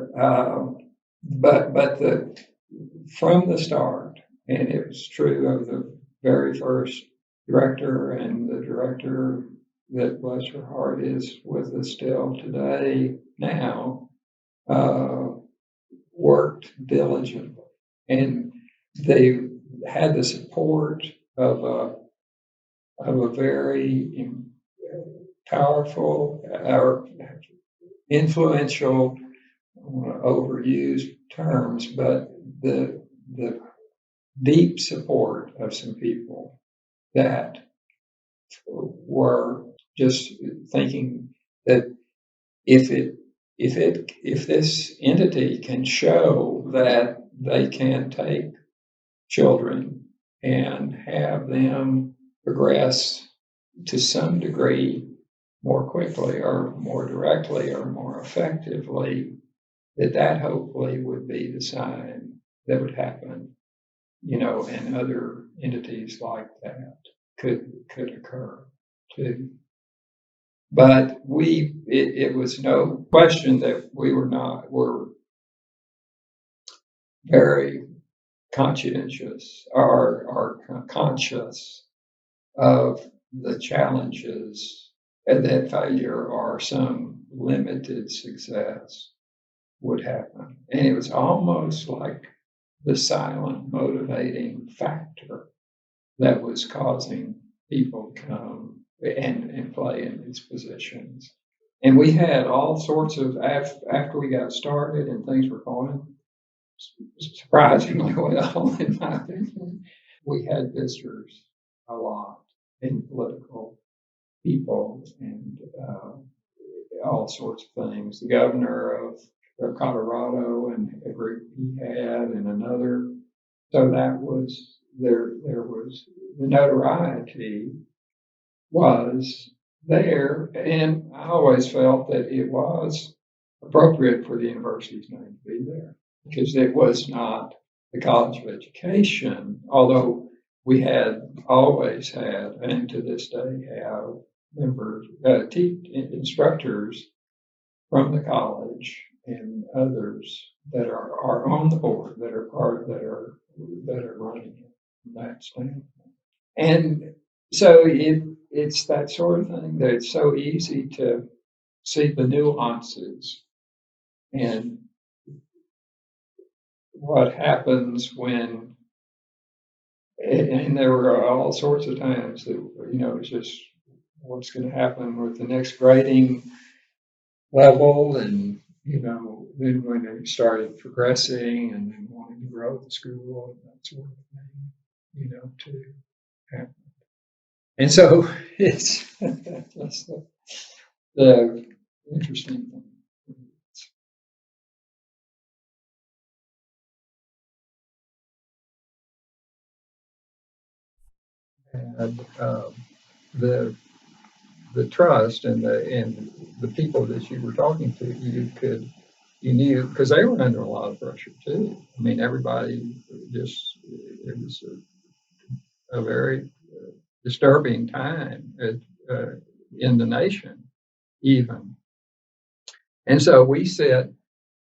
but from the start, and it was true of the very first director, and the director that, bless her heart, is with us still today now, worked diligently. And they had the support of a very powerful or influential, I don't want to overuse terms, but the deep support of some people that were just thinking that if this entity can show that they can take children and have them progress to some degree more quickly or more directly or more effectively, that hopefully would be the sign that would happen, you know, and other entities like that could occur too. But it was no question that we're very conscientious or conscious of the challenges, and that failure or some limited success would happen. And it was almost like the silent motivating factor that was causing people to come and play in these positions. And we had all sorts of, after we got started and things were going surprisingly well, in my opinion, we had visitors a lot, and political people, and all sorts of things. The governor of Colorado and a group he had, and another. So that was there. There was the notoriety was there, and I always felt that it was appropriate for the university's name to be there, because it was not the College of Education, although we had always had, and to this day have, members, instructors from the college and others that are on the board, that are running it from that standpoint. And so it's that sort of thing that it's so easy to see the nuances and what happens when, and there were all sorts of times that, you know, it's just what's going to happen with the next grading level, and, you know, then when they started progressing and then wanting to grow the school and that sort of thing, you know, to happen. And so it's that's the interesting thing. And the trust and the people that you were talking to, you knew, because they were under a lot of pressure too. I mean, everybody just, it was a very disturbing time in the nation even. And so we sit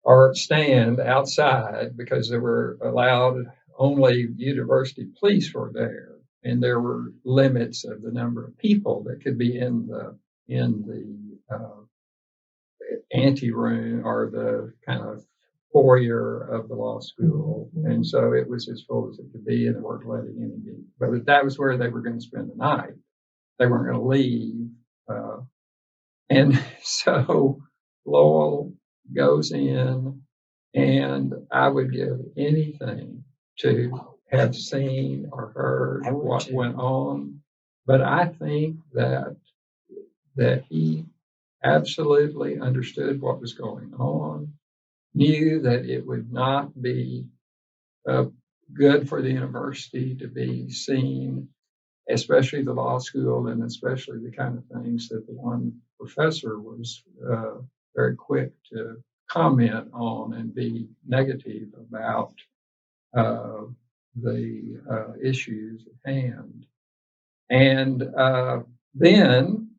or stand outside, because there were allowed, only university police were there, and there were limits of the number of people that could be in the ante room, or the kind of foyer of the law school, and so it was as full as it could be, and they weren't letting any in. But that was where they were going to spend the night. They weren't going to leave, and so Lowell goes in, and I would give anything to have seen or heard what went on. But I think that he absolutely understood what was going on, knew that it would not be good for the university to be seen, especially the law school, and especially the kind of things that the one professor was very quick to comment on and be negative about the issues at hand. And then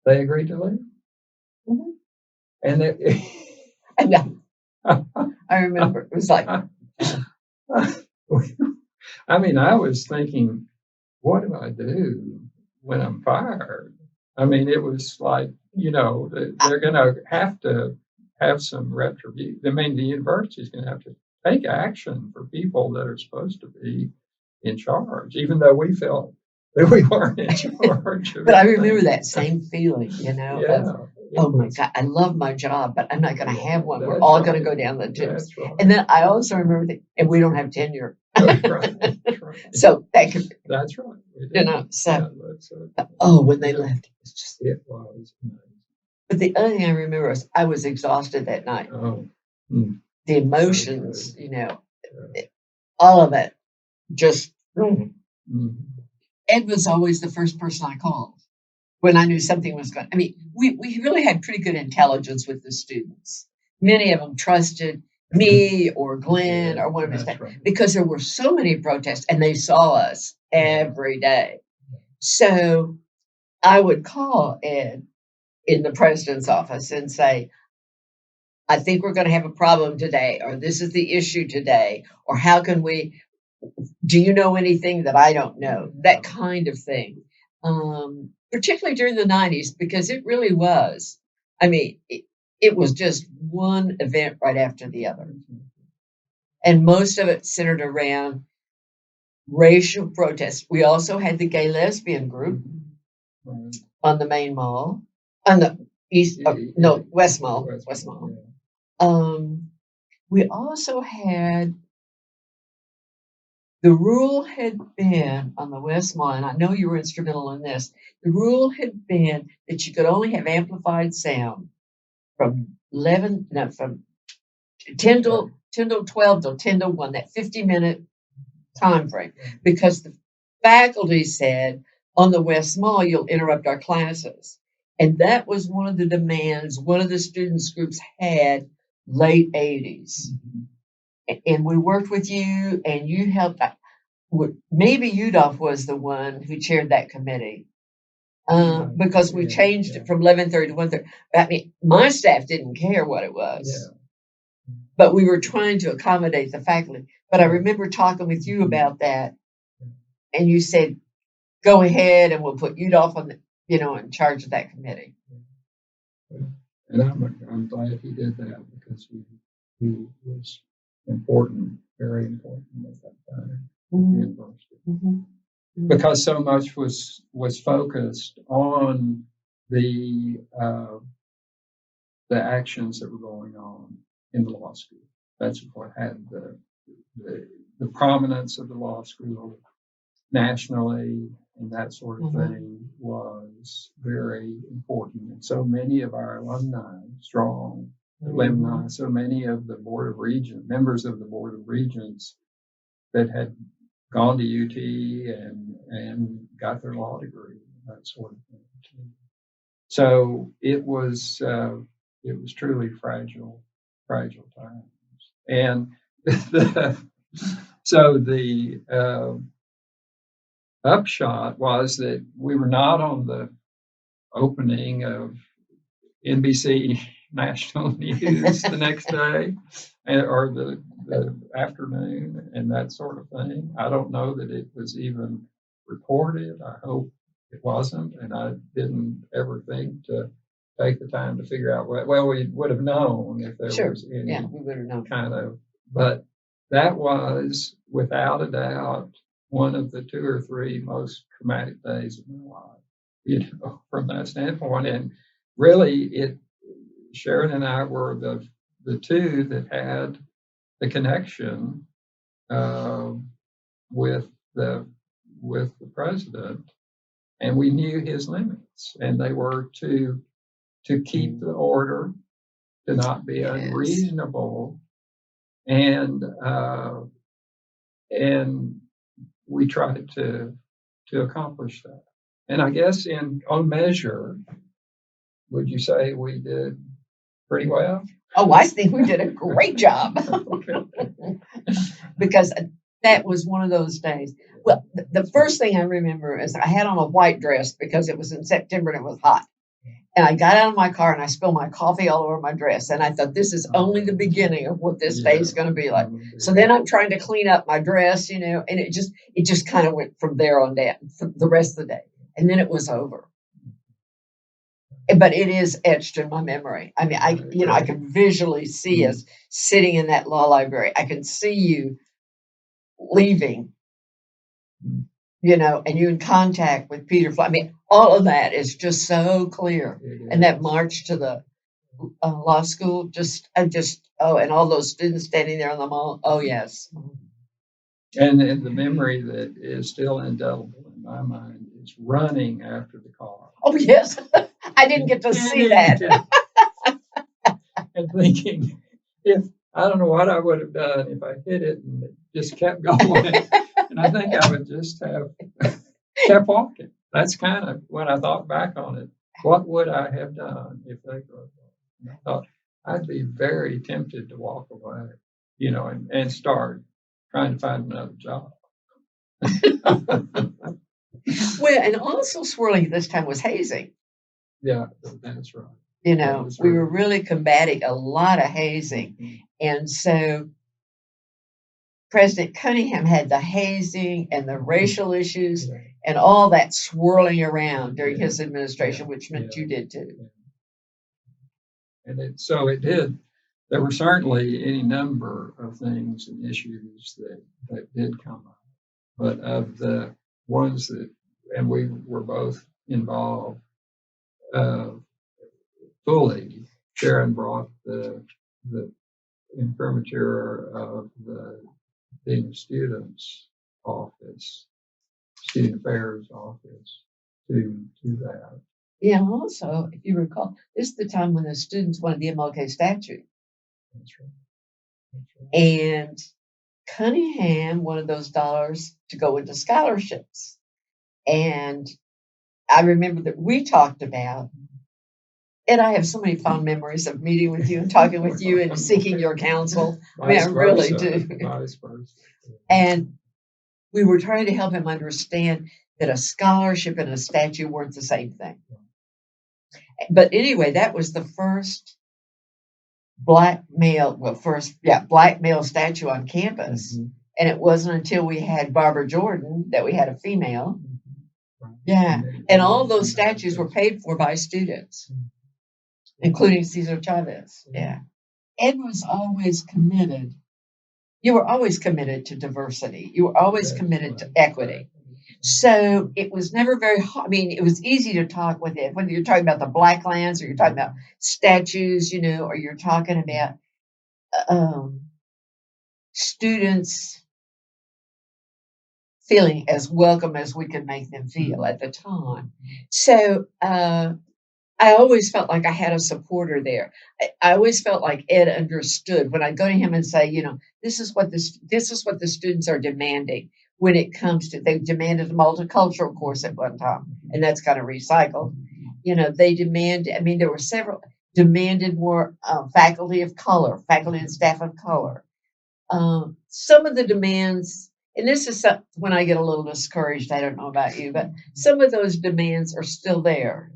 they agreed to leave. Mm-hmm. And I remember it was like, I mean, I was thinking, what do I do when I'm fired? I mean, it was like, they're going to have some retribution. I mean, the university is going to have to take action for people that are supposed to be in charge, even though we felt that we weren't in charge. But I remember that same feeling, Yeah, oh my God, I love my job, but I'm not going to have one. We're that's all right. going to go down the tubes. That's right. And then I also remember and we don't have tenure. That's right. That's right. So that could, That's right. when they left, it was amazing. But the other thing I remember was I was exhausted that night. Oh. The emotions, all of it, just. Ed was always the first person I called when I knew something was going. I mean, we really had pretty good intelligence with the students. Many of them trusted me or Glenn or one of his staff because there were so many protests and they saw us every day. So I would call Ed in the president's office and say, I think we're going to have a problem today, or this is the issue today, or how can we, do you know anything that I don't know? That kind of thing. Particularly during the 90s, because it really was. I mean, it was just one event right after the other. And most of it centered around racial protests. We also had the gay lesbian group on the main mall, on the West Mall. West Mall. We also had, the rule had been on the West Mall, and I know you were instrumental in this, the rule had been that you could only have amplified sound from 10 till 12 till 10 to 1, that 50-minute time frame, because the faculty said on the West Mall, you'll interrupt our classes. And that was one of the demands one of the students groups had late 80s. And we worked with you, and you helped. Maybe Udolph was the one who chaired that committee because we changed it from 11:30 to 1:30. I mean, my staff didn't care what it was, but we were trying to accommodate the faculty. But I remember talking with you about that, and you said, "Go ahead, and we'll put Udolph on in charge of that committee." And I'm glad he did that because he was important, very important at that time. University. Because so much was focused on the actions that were going on in the law school. That's what had the prominence of the law school nationally and that sort of thing was very important. And so many of our alumni, strong alumni, so many of the Board of Regents, members of the Board of Regents that had gone to UT and got their law degree, that sort of thing. So it was truly fragile times. And so the upshot was that we were not on the opening of NBC National News the next day or the afternoon and that sort of thing. I don't know that it was even reported. I hope it wasn't, and I didn't ever think to take the time to figure out what, well, we would have known if there Sure. was any Yeah, we would have known. kind of, but that was without a doubt one of the 2 or 3 most traumatic days of my life, you know, from that standpoint. And really, Sharon and I were the 2 that had the connection with the president, and we knew his limits, and they were to keep the order, to not be Yes. unreasonable, and we tried to accomplish that. And I guess on measure, would you say we did pretty well? Oh, I think we did a great job. Because that was one of those days. Well, the first thing I remember is I had on a white dress because it was in September and it was hot. And I got out of my car and I spilled my coffee all over my dress. And I thought, this is only the beginning of what this day is going to be like. So then I'm trying to clean up my dress, you know, and it just kind of went from there on down for the rest of the day. And then it was over. But it is etched in my memory. I mean, I can visually see us sitting in that law library. I can see you leaving, you know, and you in contact with Peter. I mean, all of that is just so clear. And that march to the law school, and all those students standing there on the mall. Oh, yes. And the memory that is still indelible in my mind is running after the car. Oh, yes. I didn't get to see that. And thinking, I don't know what I would have done if I hit it and it just kept going. And I think I would just have kept walking. That's kind of when I thought back on it. What would I have done if they drove off? And I thought I'd be very tempted to walk away, you know, and start trying to find another job. Well, and also swirling at this time was hazing. Yeah, that's right. You know, we were really combating a lot of hazing. Mm-hmm. And so President Cunningham had the hazing and the racial issues and all that swirling around during his administration, which meant you did too. And so it did. There were certainly any number of things and issues that did come up. But of the ones that, and we were both involved fully, Sharon brought the imprimatur of the Dean of Students office, Student Affairs office, to that. Yeah, also, if you recall, this is the time when the students wanted the MLK statue. That's right. And Cunningham wanted those dollars to go into scholarships. And I remember that we talked about, and I have so many fond memories of meeting with you and talking with you and seeking your counsel. I mean, I really do. And we were trying to help him understand that a scholarship and a statue weren't the same thing. But anyway, that was the first black male statue on campus. Mm-hmm. And it wasn't until we had Barbara Jordan that we had a female. Mm-hmm. Yeah. And all those statues were paid for by students, including Cesar Chavez. Yeah. Ed was always committed. You were always committed to diversity. You were always committed to equity. So it was never very hard. I mean, it was easy to talk with it, whether you're talking about the Black Lands or you're talking about statues, you know, or you're talking about students feeling as welcome as we could make them feel at the time. So I always felt like I had a supporter there. I always felt like Ed understood when I'd go to him and say, you know, this is what the students are demanding when it comes to, they demanded a multicultural course at one time, and that's kind of recycled. You know, they there were several, demanded more faculty and staff of color. Some of the demands, and this is when I get a little discouraged, I don't know about you, but some of those demands are still there.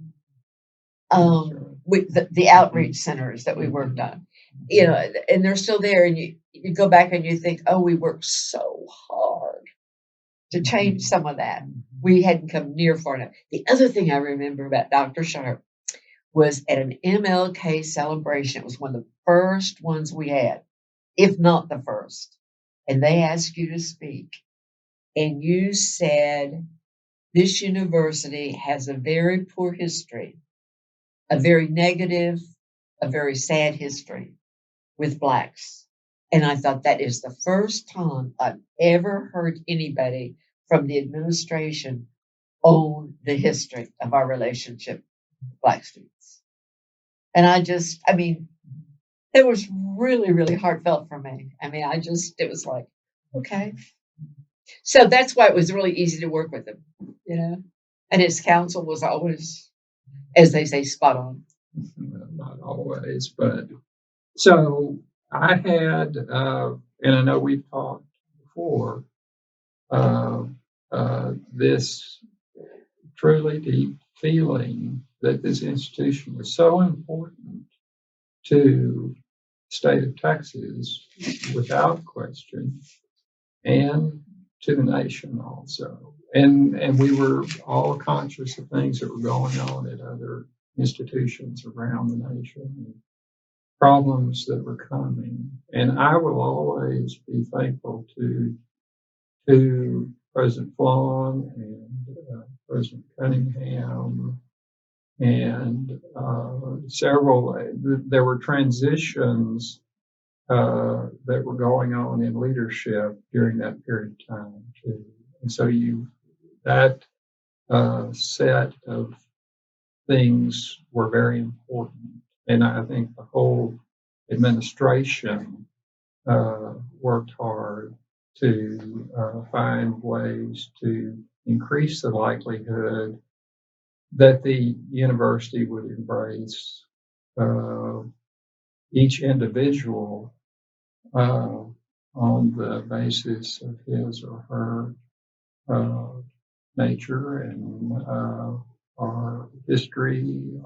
With the outreach centers that we worked on, you know, and they're still there, and you go back and you think, oh, we worked so hard to change some of that. We hadn't come near far enough. The other thing I remember about Dr. Sharpe was at an MLK celebration. It was one of the first ones we had, if not the first. And they asked you to speak. And you said, this university has a very poor history, a very negative, a very sad history with Blacks. And I thought that is the first time I've ever heard anybody from the administration own the history of our relationship with Black students. And I mean, it was really, really heartfelt for me. I mean, it was like, okay. So that's why it was really easy to work with him, you know. And his counsel was always, as they say, spot on. Well, not always, but so I had, and I know we've talked before, this truly deep feeling that this institution was so important to the state of Texas, without question, and to the nation also. And we were all conscious of things that were going on at other institutions around the nation, and problems that were coming. And I will always be thankful to President Flawn and President Cunningham and several. There were transitions that were going on in leadership during that period of time too. And so that set of things were very important. And I think the whole administration worked hard to find ways to increase the likelihood that the university would embrace each individual on the basis of his or her nature and our history,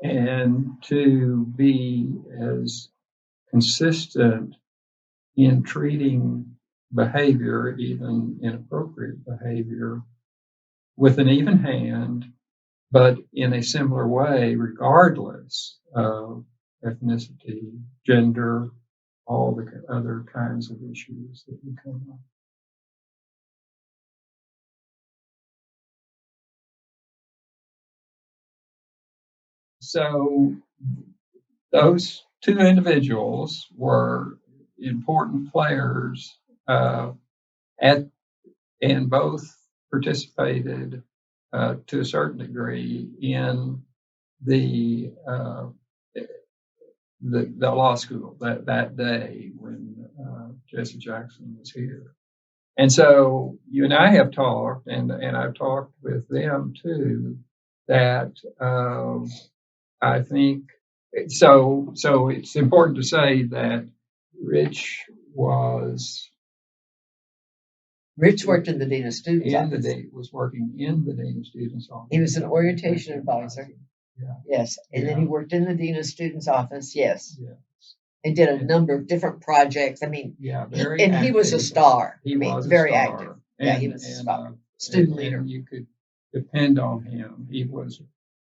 and to be as consistent in treating behavior, even inappropriate behavior, with an even hand, but in a similar way, regardless of ethnicity, gender, all the other kinds of issues that we come up. So those two individuals were important players and both participated to a certain degree in the law school that day when Jesse Jackson was here. And so you and I have talked, and I've talked with them too, that I think so. So it's important to say that Rich worked in the Dean of Students office. Was working in the Dean of Students office. He was an orientation advisor. Yeah. Yes. And then he worked in the Dean of Students office. Yes. Yes. And did a number of different projects. I mean, very and active. He was a star. He was very a star. active. He was a star. Student leader. And you could depend on him.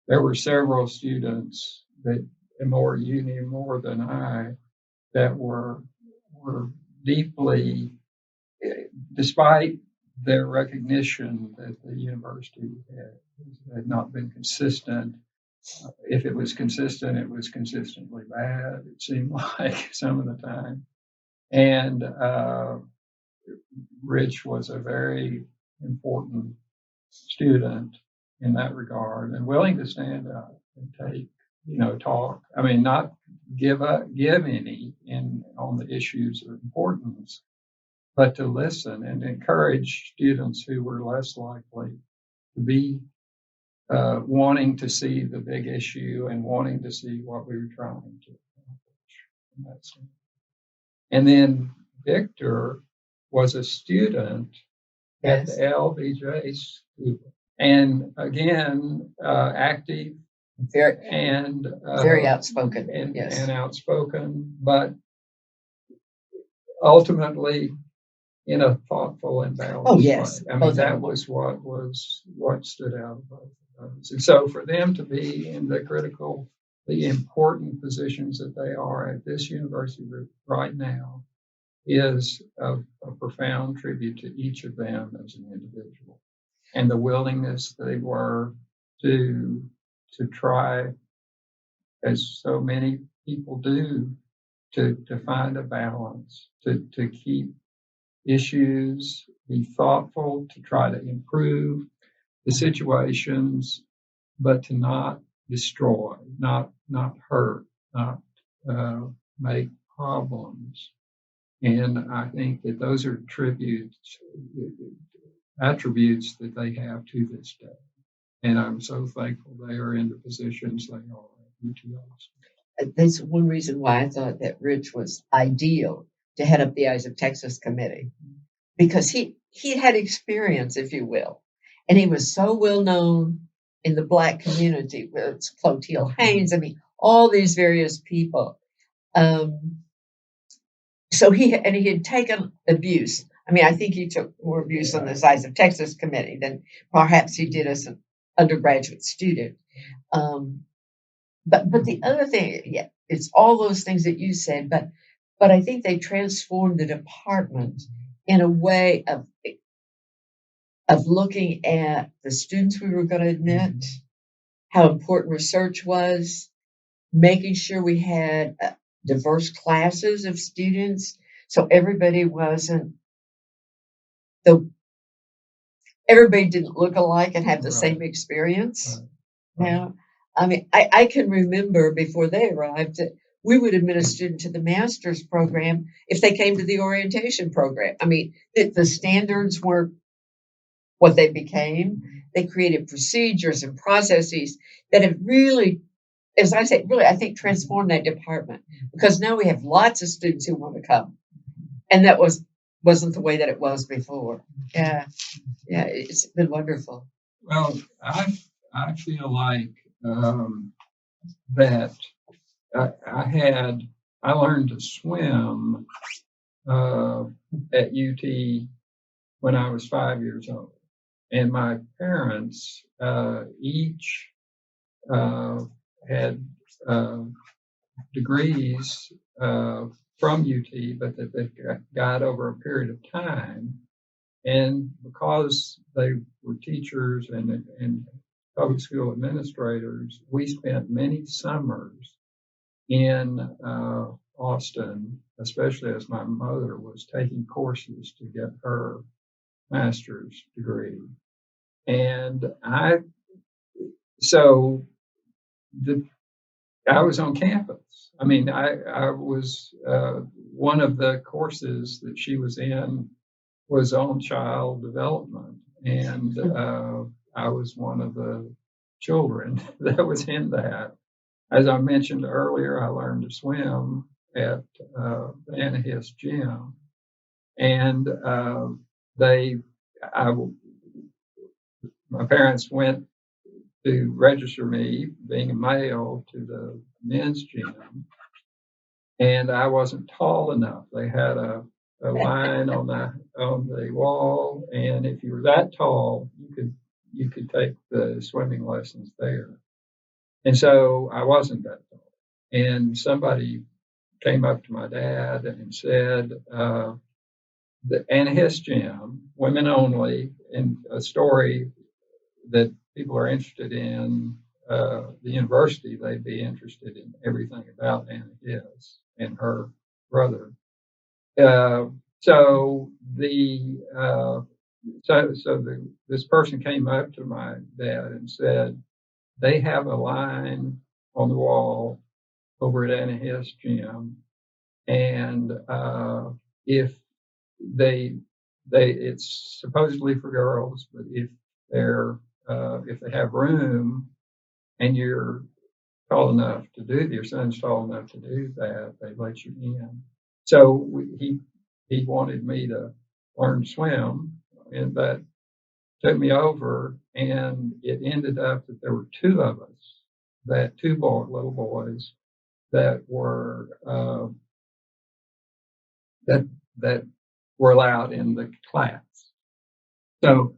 There were several students that, you knew more than I, that were deeply, despite their recognition that the university had not been consistent. If it was consistent, it was consistently bad, it seemed like some of the time. And Rich was a very important student in that regard, and willing to stand up and take, talk. I mean, not give any on the issues of importance, but to listen and encourage students who were less likely to be wanting to see the big issue and wanting to see what we were trying to accomplish. And then Victor was a student at the LBJ school, and again, active, very outspoken, and outspoken, but ultimately in a thoughtful and balanced way. I mean, that was what stood out about those. And so for them to be in the critically important positions that they are at this university right now is a profound tribute to each of them as an individual, and the willingness they were to try, as so many people do, to find a balance, to keep issues, be thoughtful, to try to improve the situations, but to not destroy, not hurt, not make problems. And I think that those are attributes that they have to this day. And I'm so thankful they are in the positions they are at UT Austin. That's one reason why I thought that Rich was ideal to head up the Eyes of Texas committee, because he had experience, if you will, and he was so well known in the Black community with Clotilde Haynes. I mean, all these various people. So he had taken abuse. I mean, I think he took more abuse on the Eyes of Texas committee than perhaps he did as an undergraduate student. But the other thing, yeah, it's all those things that you said, but I think they transformed the department in a way of looking at the students we were going to admit, how important research was, making sure we had diverse classes of students, so everybody didn't look alike and have the same experience. Now, I mean, I can remember before they arrived that we would admit a student to the master's program if they came to the orientation program. I mean, the standards weren't what they became. They created procedures and processes that have really, as I say, really, I think transformed that department, because now we have lots of students who want to come. And that wasn't the way that it was before. Yeah, it's been wonderful. Well, I feel like that I learned to swim at UT when I was 5 years old, and my parents each had degrees from UT, but that they got over a period of time. And because they were teachers and public school administrators, we spent many summers in Austin, especially as my mother was taking courses to get her master's degree. And I was on campus. I mean, I was one of the courses that she was in was on child development, and I was one of the children that was in that. As I mentioned earlier, I learned to swim at the Anahis gym, and my parents went to register me, being a male, to the men's gym, and I wasn't tall enough. They had a line on the wall, and if you were that tall, you could take the swimming lessons there. And so I wasn't that tall. And somebody came up to my dad and said, the Anahis gym, women only, and a story that people are interested in the university, they'd be interested in everything about Anahis and her brother. This person came up to my dad and said, they have a line on the wall over at Anahis gym, and if it's supposedly for girls, but if they have room and you're tall enough to do, your son's tall enough to do that, they let you in. So he wanted me to learn to swim, and that took me over, and it ended up that there were two of us, little boys, that were that were allowed in the class. So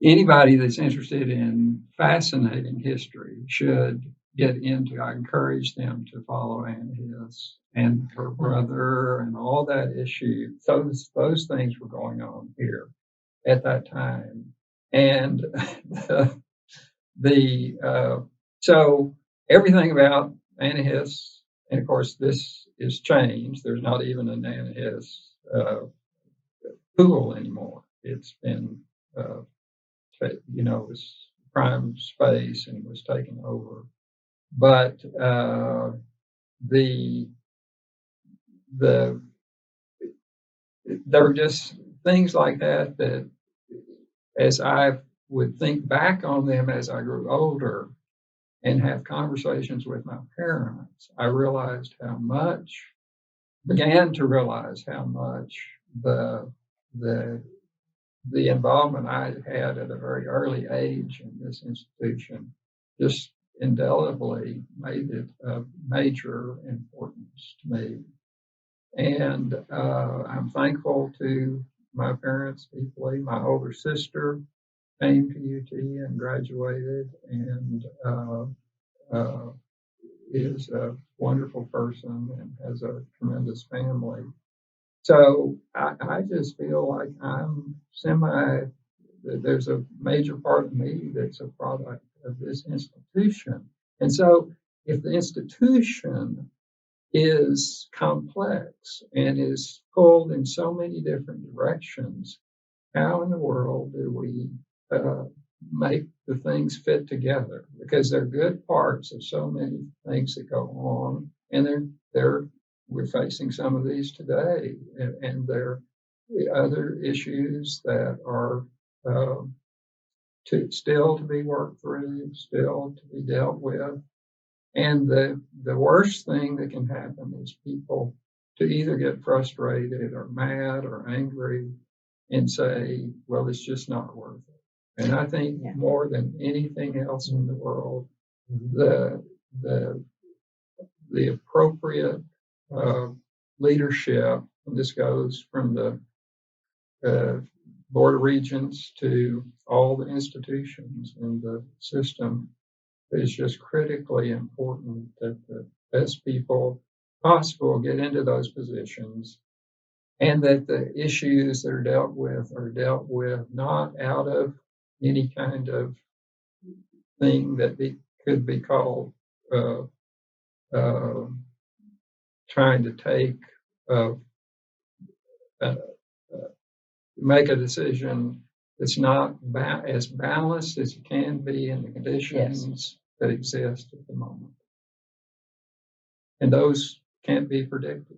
anybody that's interested in fascinating history should get into. I encourage them to follow Anna Hiss and her brother and all that issue. Those things were going on here at that time, and so everything about Anna Hiss, and of course this is changed. There's not even an Anna Hiss pool anymore. It's been was prime space and was taken over. But the there were just things like that as I would think back on them as I grew older and have conversations with my parents, I began to realize how much the involvement I had at a very early age in this institution just indelibly made it of major importance to me. And I'm thankful to my parents deeply. My older sister came to UT and graduated and is a wonderful person and has a tremendous family. So I just feel like there's a major part of me that's a product of this institution. And so if the institution is complex and is pulled in so many different directions, how in the world do we make the things fit together? Because they're good parts of so many things that go on, and we're facing some of these today, and there are other issues that are still to be worked through, still to be dealt with. And the worst thing that can happen is people to either get frustrated or mad or angry and say, well, it's just not worth it. And I think more than anything else in the world, the appropriate leadership, and this goes from the Board of Regents to all the institutions in the system, is just critically important that the best people possible get into those positions, and that the issues that are dealt with not out of any kind of thing that could be called trying to make a decision that's not as balanced as it can be in the conditions that exist at the moment. And those can't be predicted.